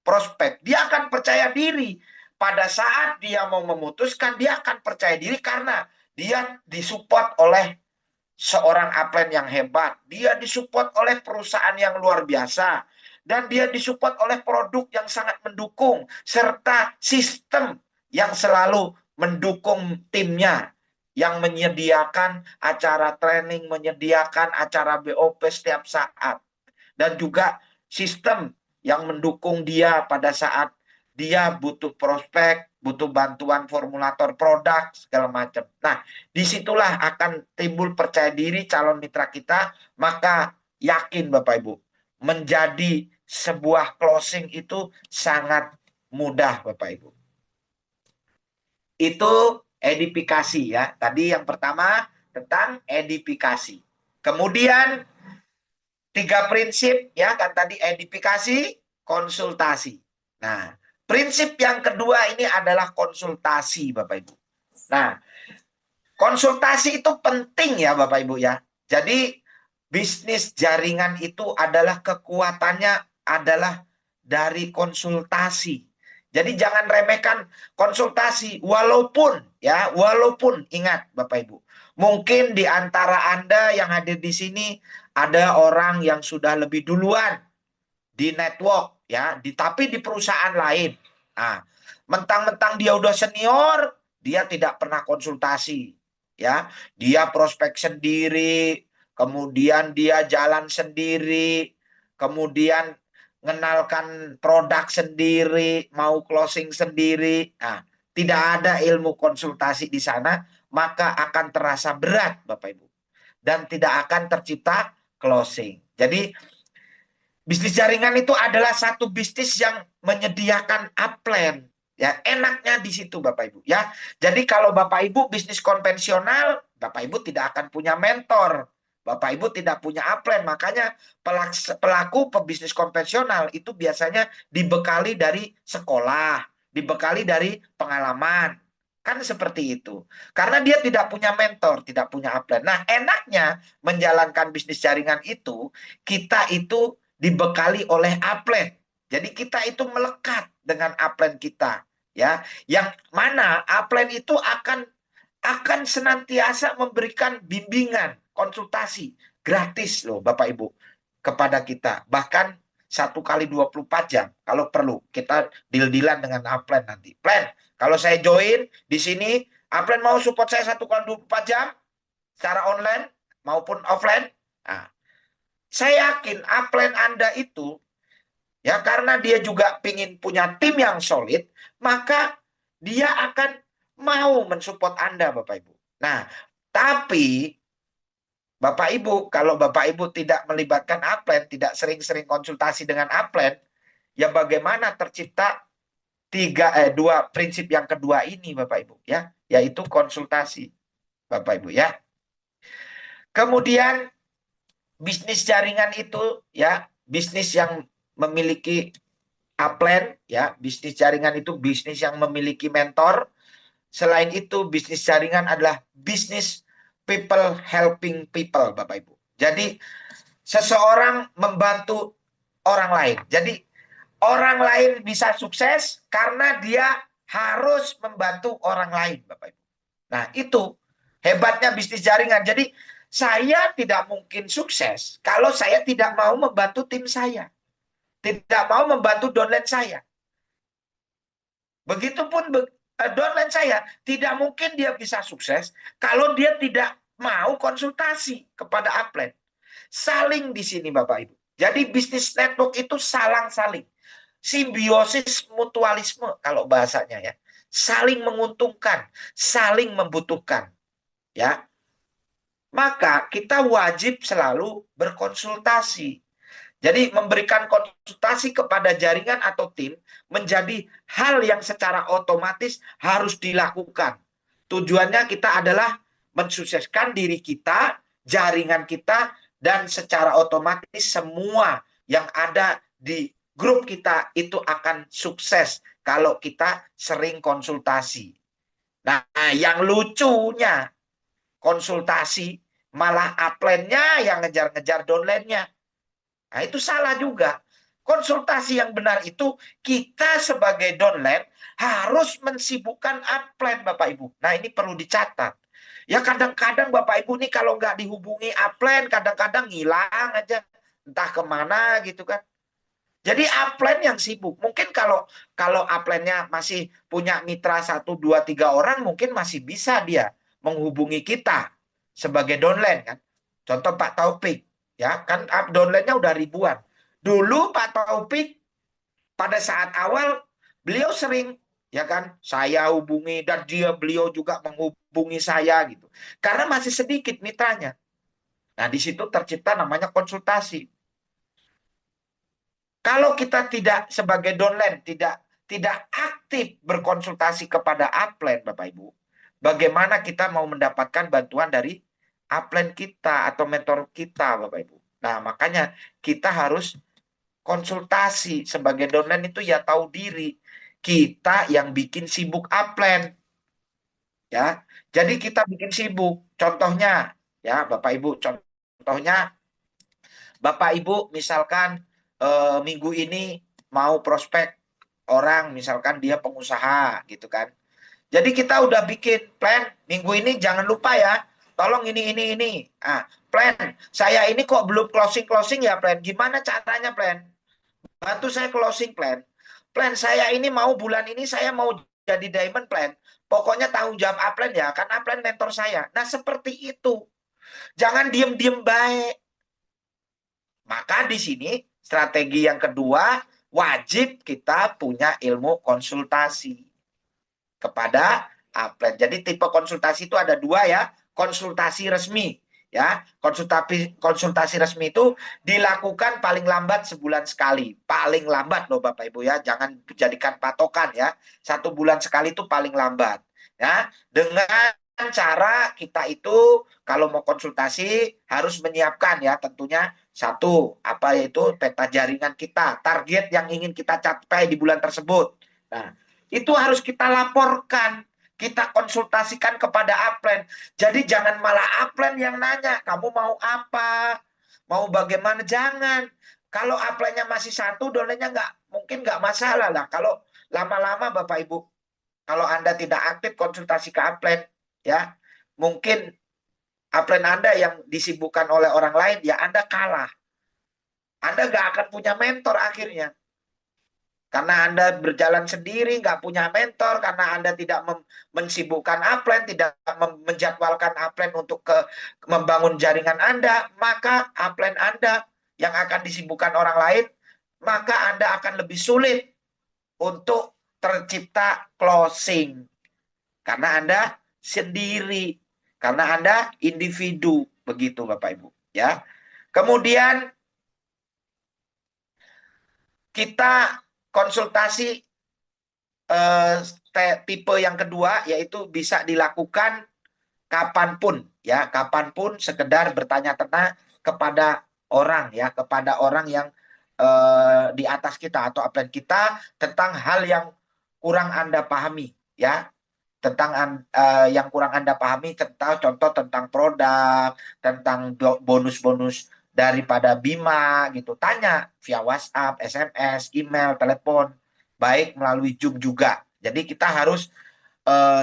prospek. Dia akan percaya diri. Pada saat dia mau memutuskan, dia akan percaya diri karena dia disupport oleh seorang upline yang hebat. Dia disupport oleh perusahaan yang luar biasa. Dan dia disupport oleh produk yang sangat mendukung. Serta sistem yang selalu mendukung timnya. Yang menyediakan acara training, menyediakan acara BOP setiap saat. Dan juga sistem yang mendukung dia pada saat dia butuh prospek, butuh bantuan formulator produk, segala macam. Nah, disitulah akan timbul percaya diri calon mitra kita, maka yakin Bapak Ibu, menjadi sebuah closing itu sangat mudah Bapak Ibu. Itu edifikasi ya. Tadi yang pertama tentang edifikasi. Kemudian 3 prinsip ya kan tadi edifikasi, konsultasi. Nah, prinsip yang kedua ini adalah konsultasi Bapak Ibu. Nah, konsultasi itu penting ya Bapak Ibu ya. Jadi bisnis jaringan itu adalah kekuatannya adalah dari konsultasi. Jadi jangan remehkan konsultasi walaupun ingat Bapak Ibu. Mungkin di antara Anda yang hadir di sini ada orang yang sudah lebih duluan di network ya, tapi di perusahaan lain. Nah, mentang-mentang dia udah senior, dia tidak pernah konsultasi ya. Dia prospek sendiri, kemudian dia jalan sendiri, kemudian mengenalkan produk sendiri, mau closing sendiri. Nah, tidak ada ilmu konsultasi di sana, maka akan terasa berat Bapak Ibu. Dan tidak akan tercipta closing. Jadi bisnis jaringan itu adalah satu bisnis yang menyediakan upline. Ya, enaknya di situ Bapak Ibu ya. Jadi kalau Bapak Ibu bisnis konvensional, Bapak Ibu tidak akan punya mentor. Bapak Ibu tidak punya upline, makanya pelaku pebisnis konvensional itu biasanya dibekali dari sekolah, dibekali dari pengalaman. Kan seperti itu. Karena dia tidak punya mentor, tidak punya upline. Nah, enaknya menjalankan bisnis jaringan itu, kita itu dibekali oleh upline. Jadi kita itu melekat dengan upline kita, ya. Yang mana upline itu akan senantiasa memberikan bimbingan, konsultasi gratis loh Bapak Ibu kepada kita. Bahkan 1 kali 24 jam kalau perlu kita deal-dealan dengan upline nanti. Plan, kalau saya join di sini, upline mau support saya 1 kali 24 jam secara online maupun offline. Nah, saya yakin upline Anda itu ya karena dia juga ingin punya tim yang solid, maka dia akan mau mensupport Anda Bapak Ibu. Nah, tapi Bapak Ibu, kalau Bapak Ibu tidak melibatkan upline, tidak sering-sering konsultasi dengan upline, ya bagaimana tercipta 2 prinsip yang kedua ini Bapak Ibu ya, yaitu konsultasi Bapak Ibu ya. Kemudian bisnis jaringan itu ya, bisnis yang memiliki upline ya, bisnis jaringan itu bisnis yang memiliki mentor. Selain itu, bisnis jaringan adalah bisnis people helping people, Bapak Ibu. Jadi, seseorang membantu orang lain. Jadi, orang lain bisa sukses karena dia harus membantu orang lain, Bapak Ibu. Nah, itu hebatnya bisnis jaringan. Jadi, saya tidak mungkin sukses kalau saya tidak mau membantu tim saya. Tidak mau membantu downline saya. Begitupun downline saya, tidak mungkin dia bisa sukses kalau dia tidak mau konsultasi kepada upline. Saling di sini Bapak Ibu. Jadi bisnis network itu saling. Simbiosis mutualisme kalau bahasanya ya. Saling menguntungkan, saling membutuhkan. Ya. Maka kita wajib selalu berkonsultasi. Jadi memberikan konsultasi kepada jaringan atau tim menjadi hal yang secara otomatis harus dilakukan. Tujuannya kita adalah mensukseskan diri kita, jaringan kita, dan secara otomatis semua yang ada di grup kita itu akan sukses kalau kita sering konsultasi. Nah, yang lucunya konsultasi malah upline-nya yang ngejar-ngejar downline-nya. Nah, itu salah juga. Konsultasi yang benar itu kita sebagai downline harus mensibukkan upline, Bapak Ibu. Nah, ini perlu dicatat. Ya kadang-kadang Bapak Ibu nih kalau nggak dihubungi upline, kadang-kadang hilang aja. Entah kemana gitu kan. Jadi upline yang sibuk. Mungkin kalau upline-nya masih punya mitra 1, 2, 3 orang, mungkin masih bisa dia menghubungi kita sebagai downline kan. Contoh Pak Taufik. Ya, kan downline-nya udah ribuan. Dulu Pak Taufik pada saat awal beliau sering ya kan saya hubungi dan beliau juga menghubungi saya gitu. Karena masih sedikit mitranya. Nah, di situ tercipta namanya konsultasi. Kalau kita tidak sebagai downline tidak aktif berkonsultasi kepada upline Bapak Ibu, bagaimana kita mau mendapatkan bantuan dari upline kita atau mentor kita Bapak Ibu. Nah, makanya kita harus konsultasi sebagai downline itu ya tahu diri. Kita yang bikin sibuk upline. Ya. Jadi kita bikin sibuk. Contohnya ya Bapak Ibu, contohnya Bapak Ibu misalkan minggu ini mau prospek orang, misalkan dia pengusaha gitu kan. Jadi kita udah bikin plan minggu ini jangan lupa ya. Tolong ini. Plan. Saya ini kok belum closing ya plan. Gimana caranya plan? Bantu saya closing plan. Plan saya ini mau bulan ini saya mau jadi diamond plan. Pokoknya tanggung jawab upline ya. Karena upline mentor saya. Nah seperti itu. Jangan diem-diem baik. Maka di sini strategi yang kedua wajib kita punya ilmu konsultasi kepada upline. Jadi tipe konsultasi itu ada dua ya, konsultasi resmi ya. Konsultasi resmi itu dilakukan paling lambat sebulan sekali. Paling lambat loh Bapak Ibu ya, jangan dijadikan patokan ya. 1 bulan sekali itu paling lambat. Ya, dengan cara kita itu kalau mau konsultasi harus menyiapkan ya tentunya satu apa yaitu peta jaringan kita, target yang ingin kita capai di bulan tersebut. Nah, itu harus kita laporkan, kita konsultasikan kepada upline. Jadi jangan malah upline yang nanya, kamu mau apa? Mau bagaimana? Jangan. Kalau upline-nya masih satu, downline-nya mungkin nggak masalah lah. Kalau lama-lama Bapak Ibu, kalau Anda tidak aktif konsultasi ke upline, ya mungkin upline Anda yang disibukkan oleh orang lain, ya Anda kalah. Anda nggak akan punya mentor akhirnya. Karena Anda berjalan sendiri, nggak punya mentor, karena Anda tidak mensibukkan upline, tidak menjadwalkan upline untuk membangun jaringan Anda, maka upline Anda yang akan disibukkan orang lain, maka Anda akan lebih sulit untuk tercipta closing. Karena Anda sendiri, karena Anda individu, begitu Bapak Ibu. Ya. Kemudian kita konsultasi tipe yang kedua yaitu bisa dilakukan kapanpun ya, kapanpun sekedar bertanya-tanya kepada orang ya, kepada orang yang di atas kita atau upline kita tentang hal yang kurang Anda pahami ya. yang kurang Anda pahami tentang contoh tentang produk, tentang bonus-bonus daripada Bima gitu. Tanya via WhatsApp, SMS, email, telepon, baik melalui Zoom juga. Jadi kita harus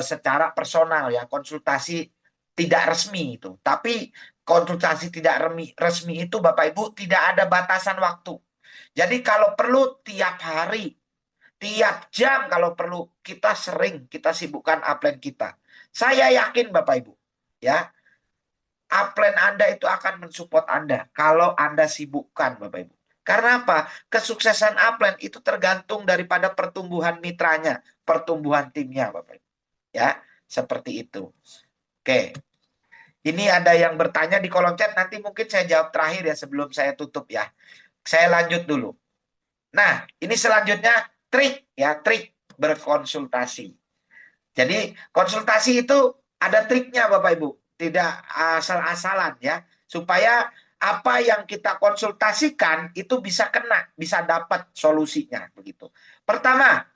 secara personal ya, konsultasi tidak resmi itu. Tapi konsultasi tidak resmi itu Bapak Ibu tidak ada batasan waktu. Jadi kalau perlu tiap hari, tiap jam kalau perlu kita sibukkan upline kita. Saya yakin Bapak Ibu, ya, upline Anda itu akan mensupport Anda kalau Anda sibukkan Bapak Ibu. Karena apa? Kesuksesan upline itu tergantung daripada pertumbuhan mitranya, pertumbuhan timnya Bapak Ibu. Ya, seperti itu. Oke. Ini ada yang bertanya di kolom chat, nanti mungkin saya jawab terakhir ya sebelum saya tutup ya. Saya lanjut dulu. Nah, ini selanjutnya trik ya, trik berkonsultasi. Jadi konsultasi itu ada triknya Bapak Ibu, tidak asal-asalan ya, supaya apa yang kita konsultasikan itu bisa kena, bisa dapat solusinya begitu. Pertama,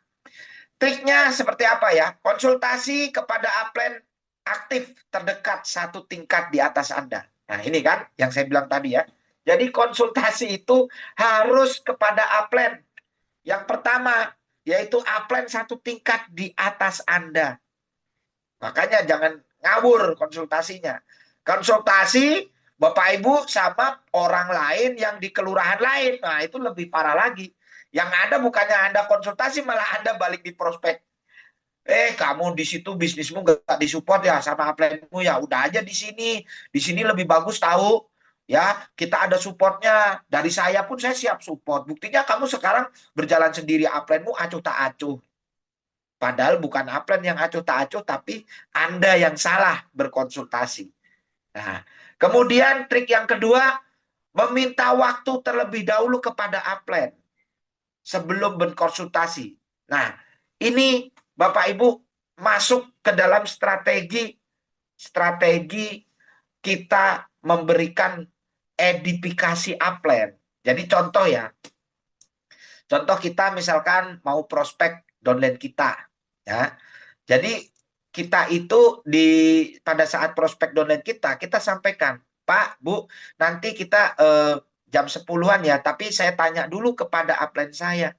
triknya seperti apa ya? Konsultasi kepada upline aktif terdekat satu tingkat di atas Anda. Nah, ini kan yang saya bilang tadi ya. Jadi konsultasi itu harus kepada upline yang pertama, yaitu upline satu tingkat di atas Anda. Makanya jangan ngawur konsultasinya. Konsultasi Bapak Ibu sama orang lain yang di kelurahan lain. Nah, itu lebih parah lagi. Yang ada bukannya Anda konsultasi, malah Anda balik di prospek. Kamu di situ bisnismu gak disupport ya sama upline-mu ya. Udah aja di sini. Di sini lebih bagus tahu. Ya, kita ada supportnya. Dari saya pun saya siap support. Buktinya kamu sekarang berjalan sendiri, upline-mu acuh tak acuh. Padahal bukan upline yang acuh tak acuh, tapi Anda yang salah berkonsultasi. Nah, kemudian trik yang kedua, meminta waktu terlebih dahulu kepada upline sebelum berkonsultasi. Nah, ini Bapak Ibu masuk ke dalam strategi kita memberikan edifikasi upline. Jadi contoh ya, contoh kita misalkan mau prospek downline kita, ya. Jadi kita itu pada saat prospek downline kita sampaikan, Pak, Bu, nanti kita jam 10-an ya, tapi saya tanya dulu kepada upline saya.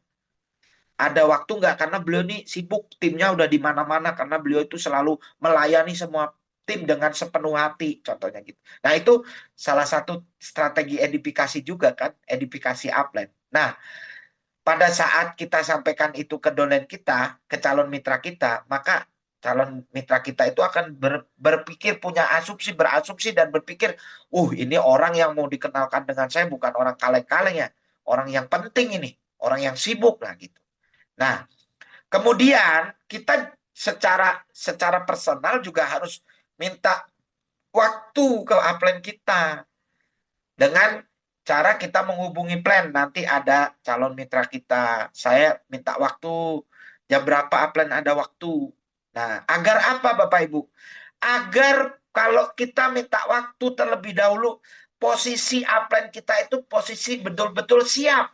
Ada waktu nggak? Karena beliau ini sibuk, timnya udah di mana-mana, karena beliau itu selalu melayani semua tim dengan sepenuh hati, contohnya gitu. Nah, itu salah satu strategi edifikasi juga kan, edifikasi upline. Nah, pada saat kita sampaikan itu ke downline kita, ke calon mitra kita, maka calon mitra kita itu akan berpikir, punya berasumsi dan berpikir, ini orang yang mau dikenalkan dengan saya bukan orang kaleng-kaleng ya, orang yang penting ini, orang yang sibuk lah gitu. Nah, kemudian kita secara personal juga harus minta waktu ke upline kita dengan cara kita menghubungi plan. Nanti ada calon mitra kita, saya minta waktu jam berapa upline ada waktu. Nah, agar apa Bapak Ibu? Agar kalau kita minta waktu terlebih dahulu, posisi upline kita itu posisi betul-betul siap.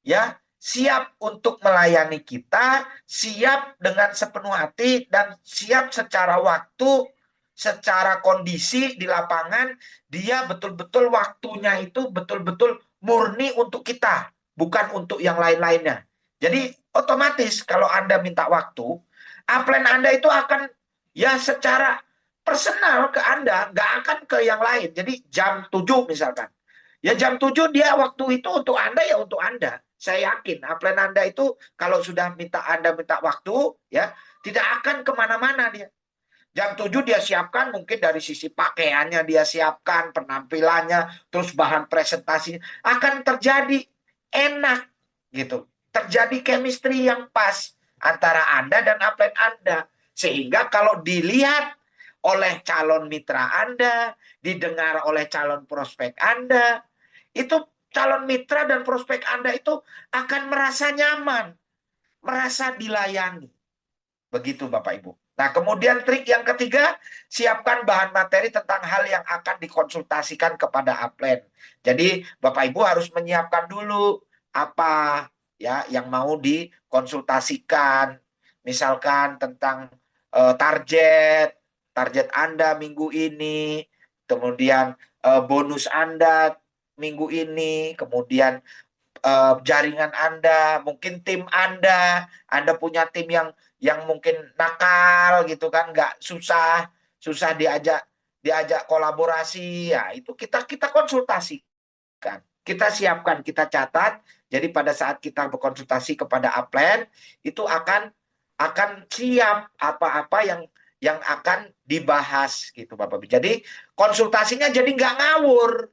Ya, siap untuk melayani kita, siap dengan sepenuh hati, dan siap secara waktu, secara kondisi di lapangan, dia betul-betul waktunya itu betul-betul murni untuk kita, bukan untuk yang lain-lainnya. Jadi otomatis kalau Anda minta waktu, upline Anda itu akan ya secara personal ke Anda, nggak akan ke yang lain. Jadi jam 7 misalkan. Ya jam 7 dia waktu itu untuk Anda ya untuk Anda. Saya yakin upline Anda itu kalau sudah Anda minta waktu, ya tidak akan kemana-mana dia. Jam 7 dia siapkan, mungkin dari sisi pakaiannya dia siapkan, penampilannya, terus bahan presentasinya. Akan terjadi enak gitu. Terjadi chemistry yang pas antara Anda dan upline Anda. Sehingga kalau dilihat oleh calon mitra Anda, didengar oleh calon prospek Anda, itu calon mitra dan prospek Anda itu akan merasa nyaman, merasa dilayani. Begitu Bapak Ibu. Nah, kemudian trik yang ketiga, siapkan bahan materi tentang hal yang akan dikonsultasikan kepada upline. Jadi Bapak Ibu harus menyiapkan dulu apa ya yang mau dikonsultasikan. Misalkan tentang target, target Anda minggu ini, kemudian bonus Anda minggu ini, kemudian jaringan Anda, mungkin tim Anda punya tim yang mungkin nakal gitu kan, nggak susah diajak kolaborasi, ya itu kita konsultasikan, kita siapkan, kita catat. Jadi pada saat kita berkonsultasi kepada upline itu akan siap apa-apa yang akan dibahas gitu Bapak Ibu. Jadi konsultasinya jadi nggak ngawur.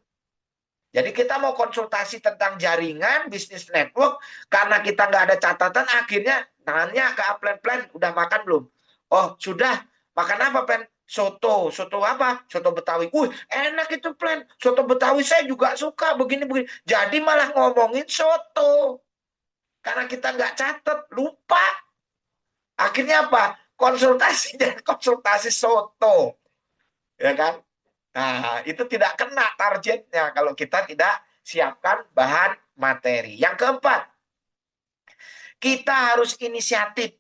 Jadi kita mau konsultasi tentang jaringan, bisnis network, karena kita nggak ada catatan, akhirnya nanya ke plan, udah makan belum? Oh, sudah. Makan apa, plan? Soto. Soto apa? Soto Betawi. Enak itu, plan. Soto Betawi saya juga suka, begini-begini. Jadi malah ngomongin soto. Karena kita nggak catat, lupa. Akhirnya apa? Konsultasi soto. Ya kan? Nah, itu tidak kena targetnya kalau kita tidak siapkan bahan materi. Yang keempat, kita harus inisiatif.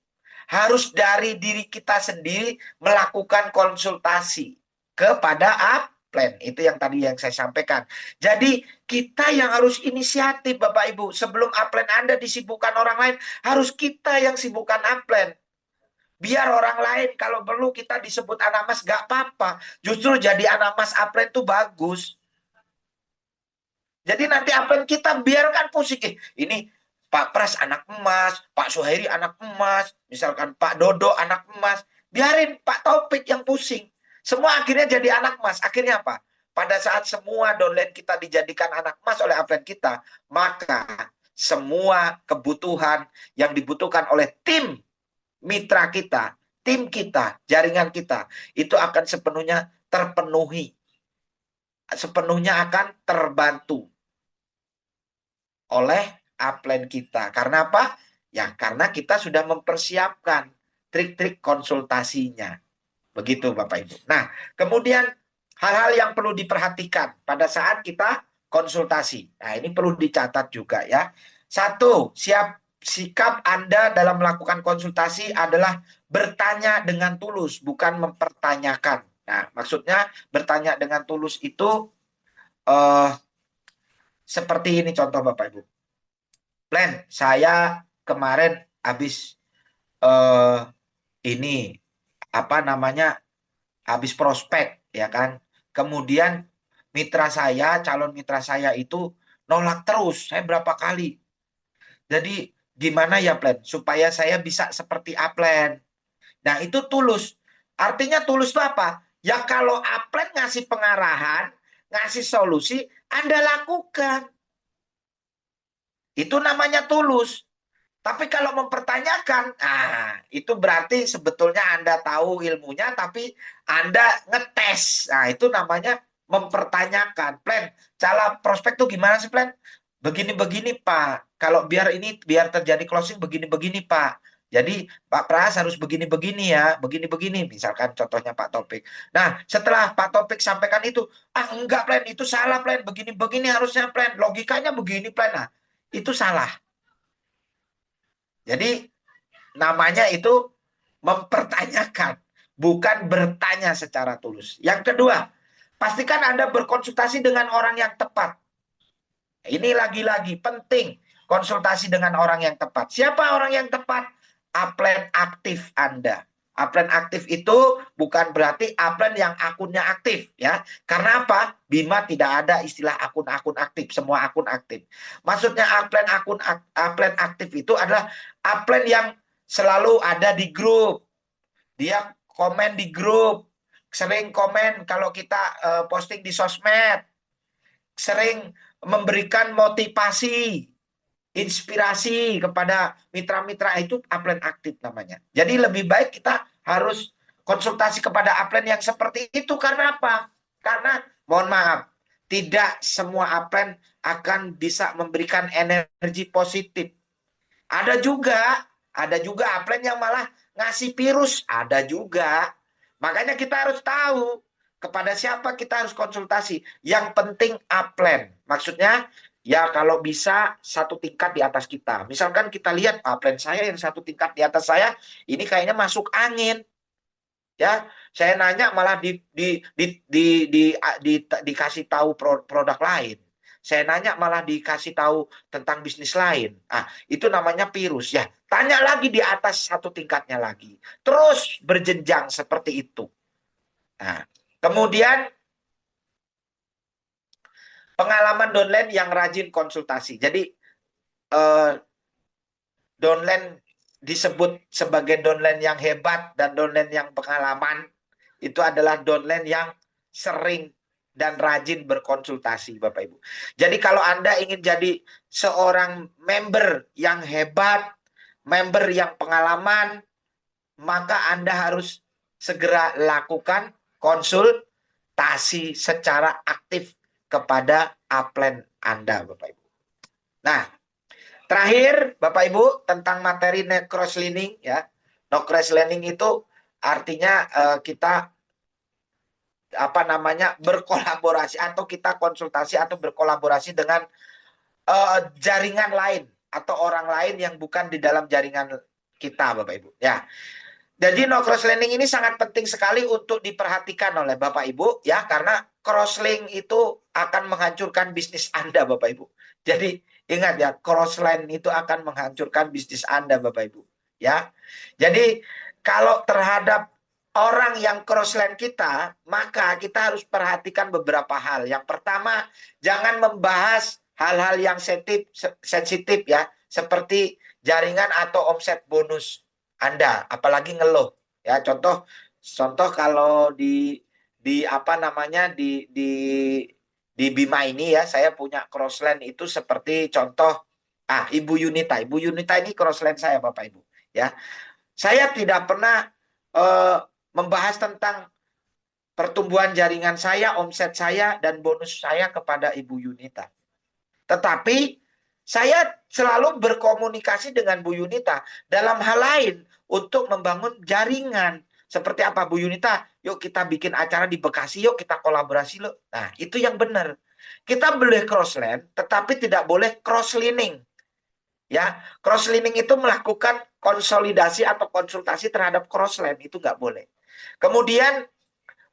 Harus dari diri kita sendiri melakukan konsultasi kepada upline. Itu yang tadi yang saya sampaikan. Jadi kita yang harus inisiatif Bapak Ibu. Sebelum upline Anda disibukkan orang lain, harus kita yang sibukkan upline. Biar orang lain kalau perlu kita disebut anak mas gak apa-apa. Justru jadi anak mas upline itu bagus. Jadi nanti upline kita biarkan pusing. Ini Pak Pras anak emas, Pak Suhairi anak emas, misalkan Pak Dodo anak emas. Biarin Pak Taufik yang pusing. Semua akhirnya jadi anak emas. Akhirnya apa? Pada saat semua downline kita dijadikan anak emas oleh upline kita, maka semua kebutuhan yang dibutuhkan oleh tim mitra kita, tim kita, jaringan kita, itu akan sepenuhnya terpenuhi. Sepenuhnya akan terbantu oleh upline kita. Karena apa? Ya, karena kita sudah mempersiapkan trik-trik konsultasinya. Begitu Bapak Ibu. Nah, kemudian hal-hal yang perlu diperhatikan pada saat kita konsultasi. Nah, ini perlu dicatat juga ya. Satu, sikap Anda dalam melakukan konsultasi adalah bertanya dengan tulus, bukan mempertanyakan. Nah, maksudnya bertanya dengan tulus itu seperti ini contoh Bapak Ibu. Plan, saya kemarin habis ini apa namanya habis prospek ya kan. Kemudian calon mitra saya itu nolak terus. Saya berapa kali. Jadi gimana ya plan supaya saya bisa seperti upline. Nah itu tulus. Artinya tulus itu apa? Ya kalau upline ngasih pengarahan, ngasih solusi, Anda lakukan. Itu namanya tulus. Tapi kalau mempertanyakan, itu berarti sebetulnya Anda tahu ilmunya, tapi Anda ngetes. Nah itu namanya mempertanyakan. Plan, cara prospek tuh gimana sih plan? Begini-begini Pak. Kalau biar terjadi closing begini-begini Pak. Jadi Pak Pras harus begini-begini ya, begini-begini. Misalkan contohnya Pak Topik. Nah setelah Pak Topik sampaikan itu, enggak plan, itu salah plan, begini-begini harusnya plan, logikanya begini plan. Nah itu salah. Jadi namanya itu mempertanyakan, bukan bertanya secara tulus. Yang kedua, pastikan Anda berkonsultasi dengan orang yang tepat. Ini lagi-lagi penting konsultasi dengan orang yang tepat. Siapa orang yang tepat? Upline aktif Anda. Upline aktif itu bukan berarti upline yang akunnya aktif ya. Karena apa? Bima tidak ada istilah akun-akun aktif, semua akun aktif. Maksudnya upline aktif itu adalah upline yang selalu ada di grup. Dia komen di grup, sering komen kalau kita posting di sosmed, sering memberikan motivasi, inspirasi kepada mitra-mitra, itu upline aktif namanya. Jadi lebih baik kita harus konsultasi kepada upline yang seperti itu. Karena apa? Karena mohon maaf, tidak semua upline akan bisa memberikan energi positif. Ada juga upline yang malah ngasih virus, ada juga. Makanya kita harus tahu kepada siapa kita harus konsultasi. Yang penting upline. Maksudnya ya kalau bisa satu tingkat di atas kita. Misalkan kita lihat upline saya yang satu tingkat di atas saya, ini kayaknya masuk angin. Ya, saya nanya malah dikasih tahu produk lain. Saya nanya malah dikasih tahu tentang bisnis lain. Ah, itu namanya virus ya. Tanya lagi di atas satu tingkatnya lagi. Terus berjenjang seperti itu. Nah, kemudian pengalaman downline yang rajin konsultasi. Jadi downline disebut sebagai downline yang hebat dan downline yang pengalaman itu adalah downline yang sering dan rajin berkonsultasi, Bapak Ibu. Jadi kalau Anda ingin jadi seorang member yang hebat, member yang pengalaman, maka Anda harus segera lakukan konsultasi secara aktif kepada upline Anda, Bapak Ibu. Nah, terakhir, Bapak Ibu, tentang materi cross lining ya. No cross lining itu artinya kita berkolaborasi atau kita konsultasi atau berkolaborasi dengan jaringan lain atau orang lain yang bukan di dalam jaringan kita, Bapak Ibu. Ya. Jadi no cross lining ini sangat penting sekali untuk diperhatikan oleh Bapak Ibu ya, karena cross link itu akan menghancurkan bisnis Anda, Bapak Ibu. Jadi ingat ya, cross line itu akan menghancurkan bisnis Anda, Bapak Ibu. Ya. Jadi kalau terhadap orang yang cross line kita, maka kita harus perhatikan beberapa hal. Yang pertama, jangan membahas hal-hal yang sensitif ya, seperti jaringan atau omset bonus Anda, apalagi ngeluh. Ya, contoh kalau di Bima ini ya, saya punya cross line itu seperti contoh Ibu Yunita. Ibu Yunita ini cross line saya, Bapak Ibu. Ya, saya tidak pernah membahas tentang pertumbuhan jaringan saya, omset saya, dan bonus saya kepada Ibu Yunita. Tetapi saya selalu berkomunikasi dengan Bu Yunita dalam hal lain untuk membangun jaringan. Seperti apa Bu Yunita? Yuk kita bikin acara di Bekasi, yuk kita kolaborasi loh. Nah, itu yang benar. Kita boleh cross line, tetapi tidak boleh cross lining. Ya, cross lining itu melakukan konsolidasi atau konsultasi terhadap cross line, itu nggak boleh. Kemudian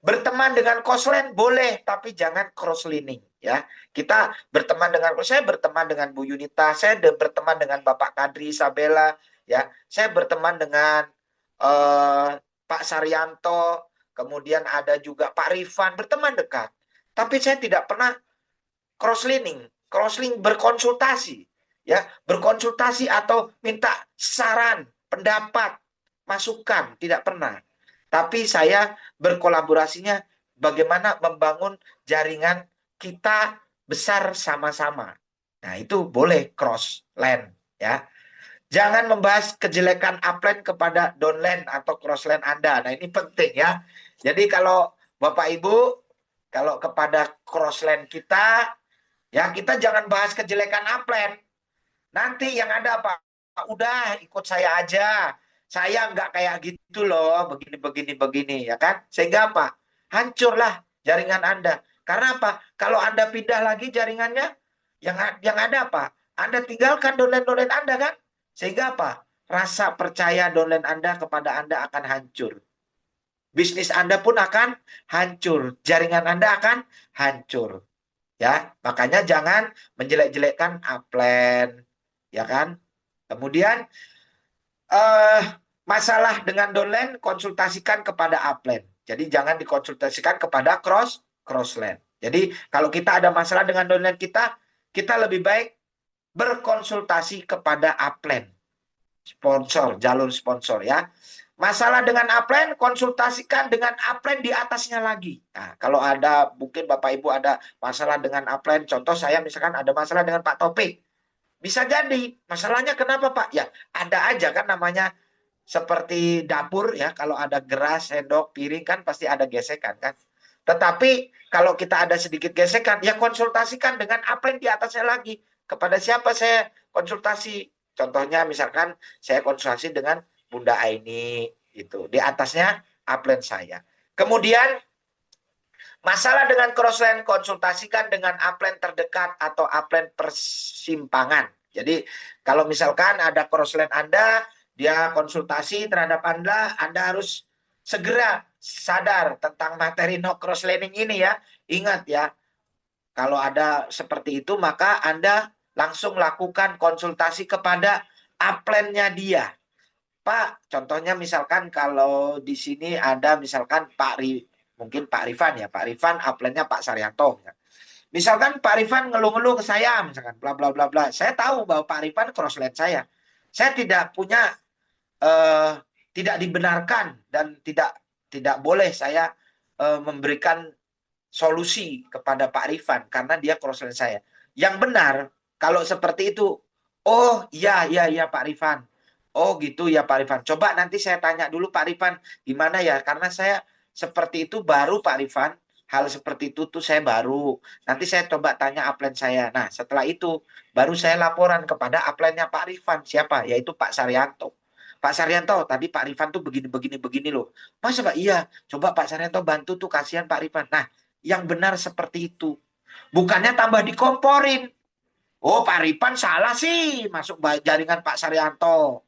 berteman dengan cross line boleh, tapi jangan cross lining ya. Kita berteman dengan, saya berteman dengan Bu Yunita, saya berteman dengan Bapak Kadri Isabella ya. Saya berteman dengan Pak Saryanto, kemudian ada juga Pak Rifan, berteman dekat. Tapi saya tidak pernah cross lining berkonsultasi ya, berkonsultasi atau minta saran, pendapat, masukan, tidak pernah. Tapi saya berkolaborasinya bagaimana membangun jaringan kita besar sama-sama. Nah, itu boleh cross line ya. Jangan membahas kejelekan upline kepada downline atau cross line Anda. Nah, ini penting ya. Jadi kalau Bapak Ibu, kalau kepada cross line kita, ya kita jangan bahas kejelekan upline. Nanti yang ada apa? Udah ikut saya aja. Saya nggak kayak gitu loh, begini, ya kan? Sehingga apa? Hancurlah jaringan Anda. Karena apa? Kalau Anda pindah lagi jaringannya, yang ada apa? Anda tinggalkan downline Anda kan? Sehingga apa? Rasa percaya downline Anda kepada Anda akan hancur. Bisnis Anda pun akan hancur. Jaringan Anda akan hancur. Ya, makanya jangan menjelek-jelekkan upline. Ya kan? Kemudian masalah dengan downline konsultasikan kepada upline. Jadi jangan dikonsultasikan kepada cross line. Jadi kalau kita ada masalah dengan downline kita lebih baik berkonsultasi kepada upline. Sponsor, jalur sponsor ya. Masalah dengan upline konsultasikan dengan upline di atasnya lagi. Nah, kalau ada mungkin Bapak Ibu ada masalah dengan upline, contoh saya misalkan ada masalah dengan Pak Topik. Bisa jadi. Masalahnya kenapa Pak? Ya ada aja kan namanya seperti dapur ya. Kalau ada geras, sendok, piring kan pasti ada gesekan kan. Tetapi kalau kita ada sedikit gesekan, ya konsultasikan dengan upline di atasnya lagi. Kepada siapa saya konsultasi? Contohnya misalkan saya konsultasi dengan Bunda Aini. Gitu. Di atasnya upline saya. Kemudian masalah dengan crossline konsultasikan dengan upline terdekat atau upline persimpangan. Jadi kalau misalkan ada crossline Anda, dia konsultasi terhadap Anda harus segera sadar tentang materi no cross learning ini ya. Ingat ya, kalau ada seperti itu maka Anda langsung lakukan konsultasi kepada upline-nya dia. Pak, contohnya misalkan kalau di sini ada misalkan mungkin Pak Rifan ya, Pak Rifan upline-nya Pak Saryanto. Ya. Misalkan Pak Rifan ngeluh-ngeluh ke saya, misalkan bla bla bla bla. Saya tahu bahwa Pak Rifan cross-line saya. Saya tidak punya tidak dibenarkan dan tidak boleh saya memberikan solusi kepada Pak Rifan karena dia cross-line saya. Yang benar kalau seperti itu, oh iya Pak Rifan. Oh gitu ya Pak Rifan. Coba nanti saya tanya dulu Pak Rifan gimana ya, karena saya seperti itu baru Pak Rifan. Hal seperti itu tuh saya baru. Nanti saya coba tanya upline saya. Nah setelah itu baru saya laporan kepada upline-nya Pak Rifan. Siapa? Yaitu Pak Saryanto. Pak Saryanto, tadi Pak Rifan tuh begini loh. Masa Pak? Iya. Coba Pak Saryanto bantu tuh, kasihan Pak Rifan. Nah yang benar seperti itu. Bukannya tambah dikomporin. Oh Pak Rifan salah sih masuk jaringan Pak Saryanto.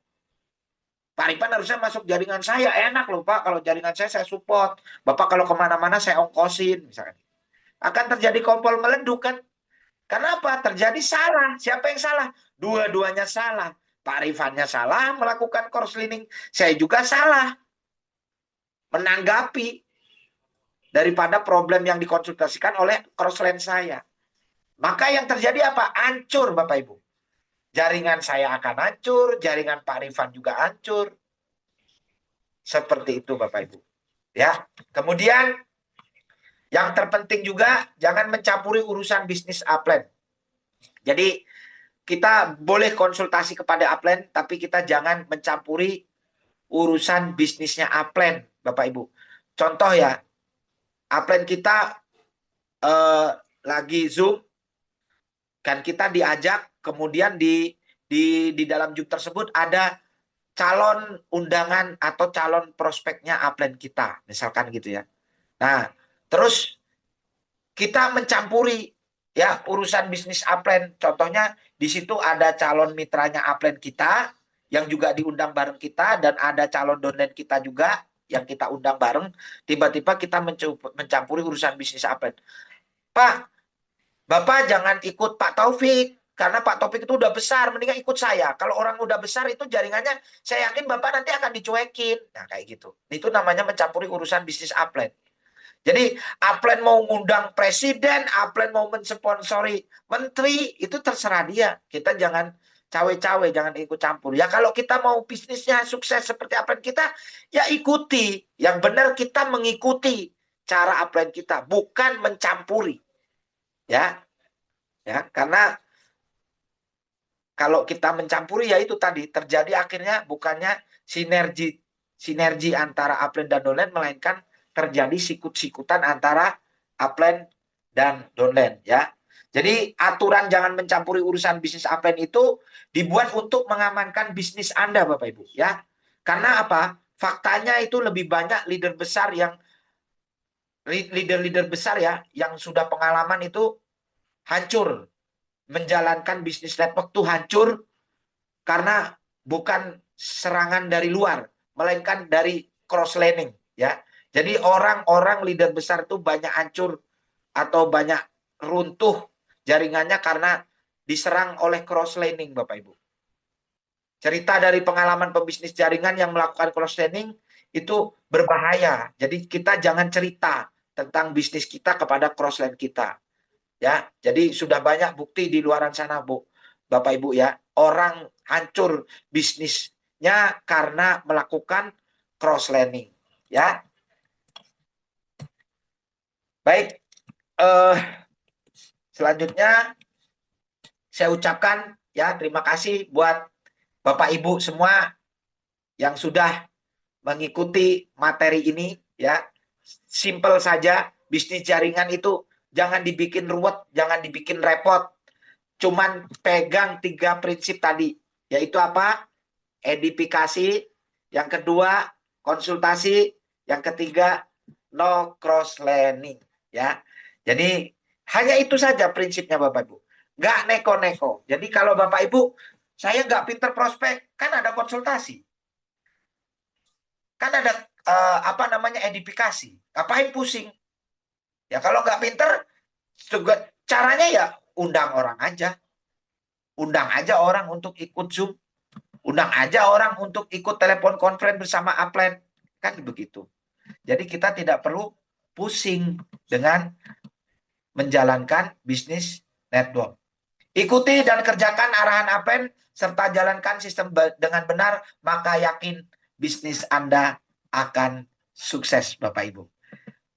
Pak Rifan harusnya masuk jaringan saya. Enak loh Pak, kalau jaringan saya support. Bapak kalau kemana-mana saya ongkosin. Misalkan. Akan terjadi kompol meleduk kan. Karena apa? Terjadi salah. Siapa yang salah? Dua-duanya salah. Pak Rifannya salah melakukan cross-learning. Saya juga salah menanggapi daripada problem yang dikonsultasikan oleh cross-line saya. Maka yang terjadi apa? Hancur Bapak Ibu. Jaringan saya akan hancur, jaringan Pak Rifan juga hancur. Seperti itu Bapak Ibu. Ya. Kemudian yang terpenting juga jangan mencampuri urusan bisnis upline. Jadi kita boleh konsultasi kepada upline, tapi kita jangan mencampuri urusan bisnisnya upline Bapak Ibu. Contoh ya, upline kita lagi Zoom, kan kita diajak, kemudian di dalam Zoom tersebut ada calon undangan atau calon prospeknya upline kita, misalkan gitu ya. Nah, terus kita mencampuri ya urusan bisnis upline. Contohnya di situ ada calon mitranya upline kita yang juga diundang bareng kita, dan ada calon downline kita juga yang kita undang bareng. Tiba-tiba kita mencampuri urusan bisnis upline. Pak, Bapak jangan ikut Pak Taufik, karena Pak Taufik itu udah besar, mendingan ikut saya. Kalau orang udah besar itu jaringannya, saya yakin Bapak nanti akan dicuekin. Nah kayak gitu. Itu namanya mencampuri urusan bisnis upline. Jadi upline mau ngundang presiden, upline mau mensponsori menteri, itu terserah dia. Kita jangan cawe-cawe, jangan ikut campur. Ya kalau kita mau bisnisnya sukses seperti upline kita, ya ikuti. Yang benar kita mengikuti cara upline kita, bukan mencampuri. Ya, karena kalau kita mencampuri ya itu tadi terjadi akhirnya bukannya sinergi antara upline dan downline, melainkan terjadi sikut-sikutan antara upline dan downline ya. Jadi aturan jangan mencampuri urusan bisnis upline itu dibuat untuk mengamankan bisnis Anda Bapak Ibu ya. Karena apa? Faktanya itu lebih banyak leader besar ya yang sudah pengalaman itu hancur. Menjalankan bisnis network itu hancur karena bukan serangan dari luar, melainkan dari cross-learning ya. Jadi orang-orang leader besar itu banyak hancur atau banyak runtuh jaringannya karena diserang oleh cross-learning Bapak Ibu. Cerita dari pengalaman pebisnis jaringan yang melakukan cross-learning itu berbahaya. Jadi kita jangan cerita tentang bisnis kita kepada cross-line kita. Ya, jadi sudah banyak bukti di luaran sana, Bu, Bapak Ibu ya. Orang hancur bisnisnya karena melakukan cross-learning, ya. Baik, selanjutnya saya ucapkan ya terima kasih buat Bapak Ibu semua yang sudah mengikuti materi ini ya. Simple saja, bisnis jaringan itu jangan dibikin ruwet, jangan dibikin repot. Cuman pegang 3 prinsip tadi, yaitu apa? Edifikasi, yang kedua konsultasi, yang ketiga no cross-learning ya. Jadi hanya itu saja prinsipnya Bapak Ibu. Nggak neko-neko. Jadi kalau Bapak Ibu, saya nggak pinter prospek, kan ada konsultasi. Kan edifikasi. Ngapain pusing? Ya kalau nggak pinter, juga caranya ya undang orang aja. Undang aja orang untuk ikut Zoom. Undang aja orang untuk ikut telepon conference bersama upline. Kan begitu. Jadi kita tidak perlu pusing dengan menjalankan bisnis network. Ikuti dan kerjakan arahan upline serta jalankan sistem dengan benar, maka yakin bisnis Anda akan sukses, Bapak Ibu.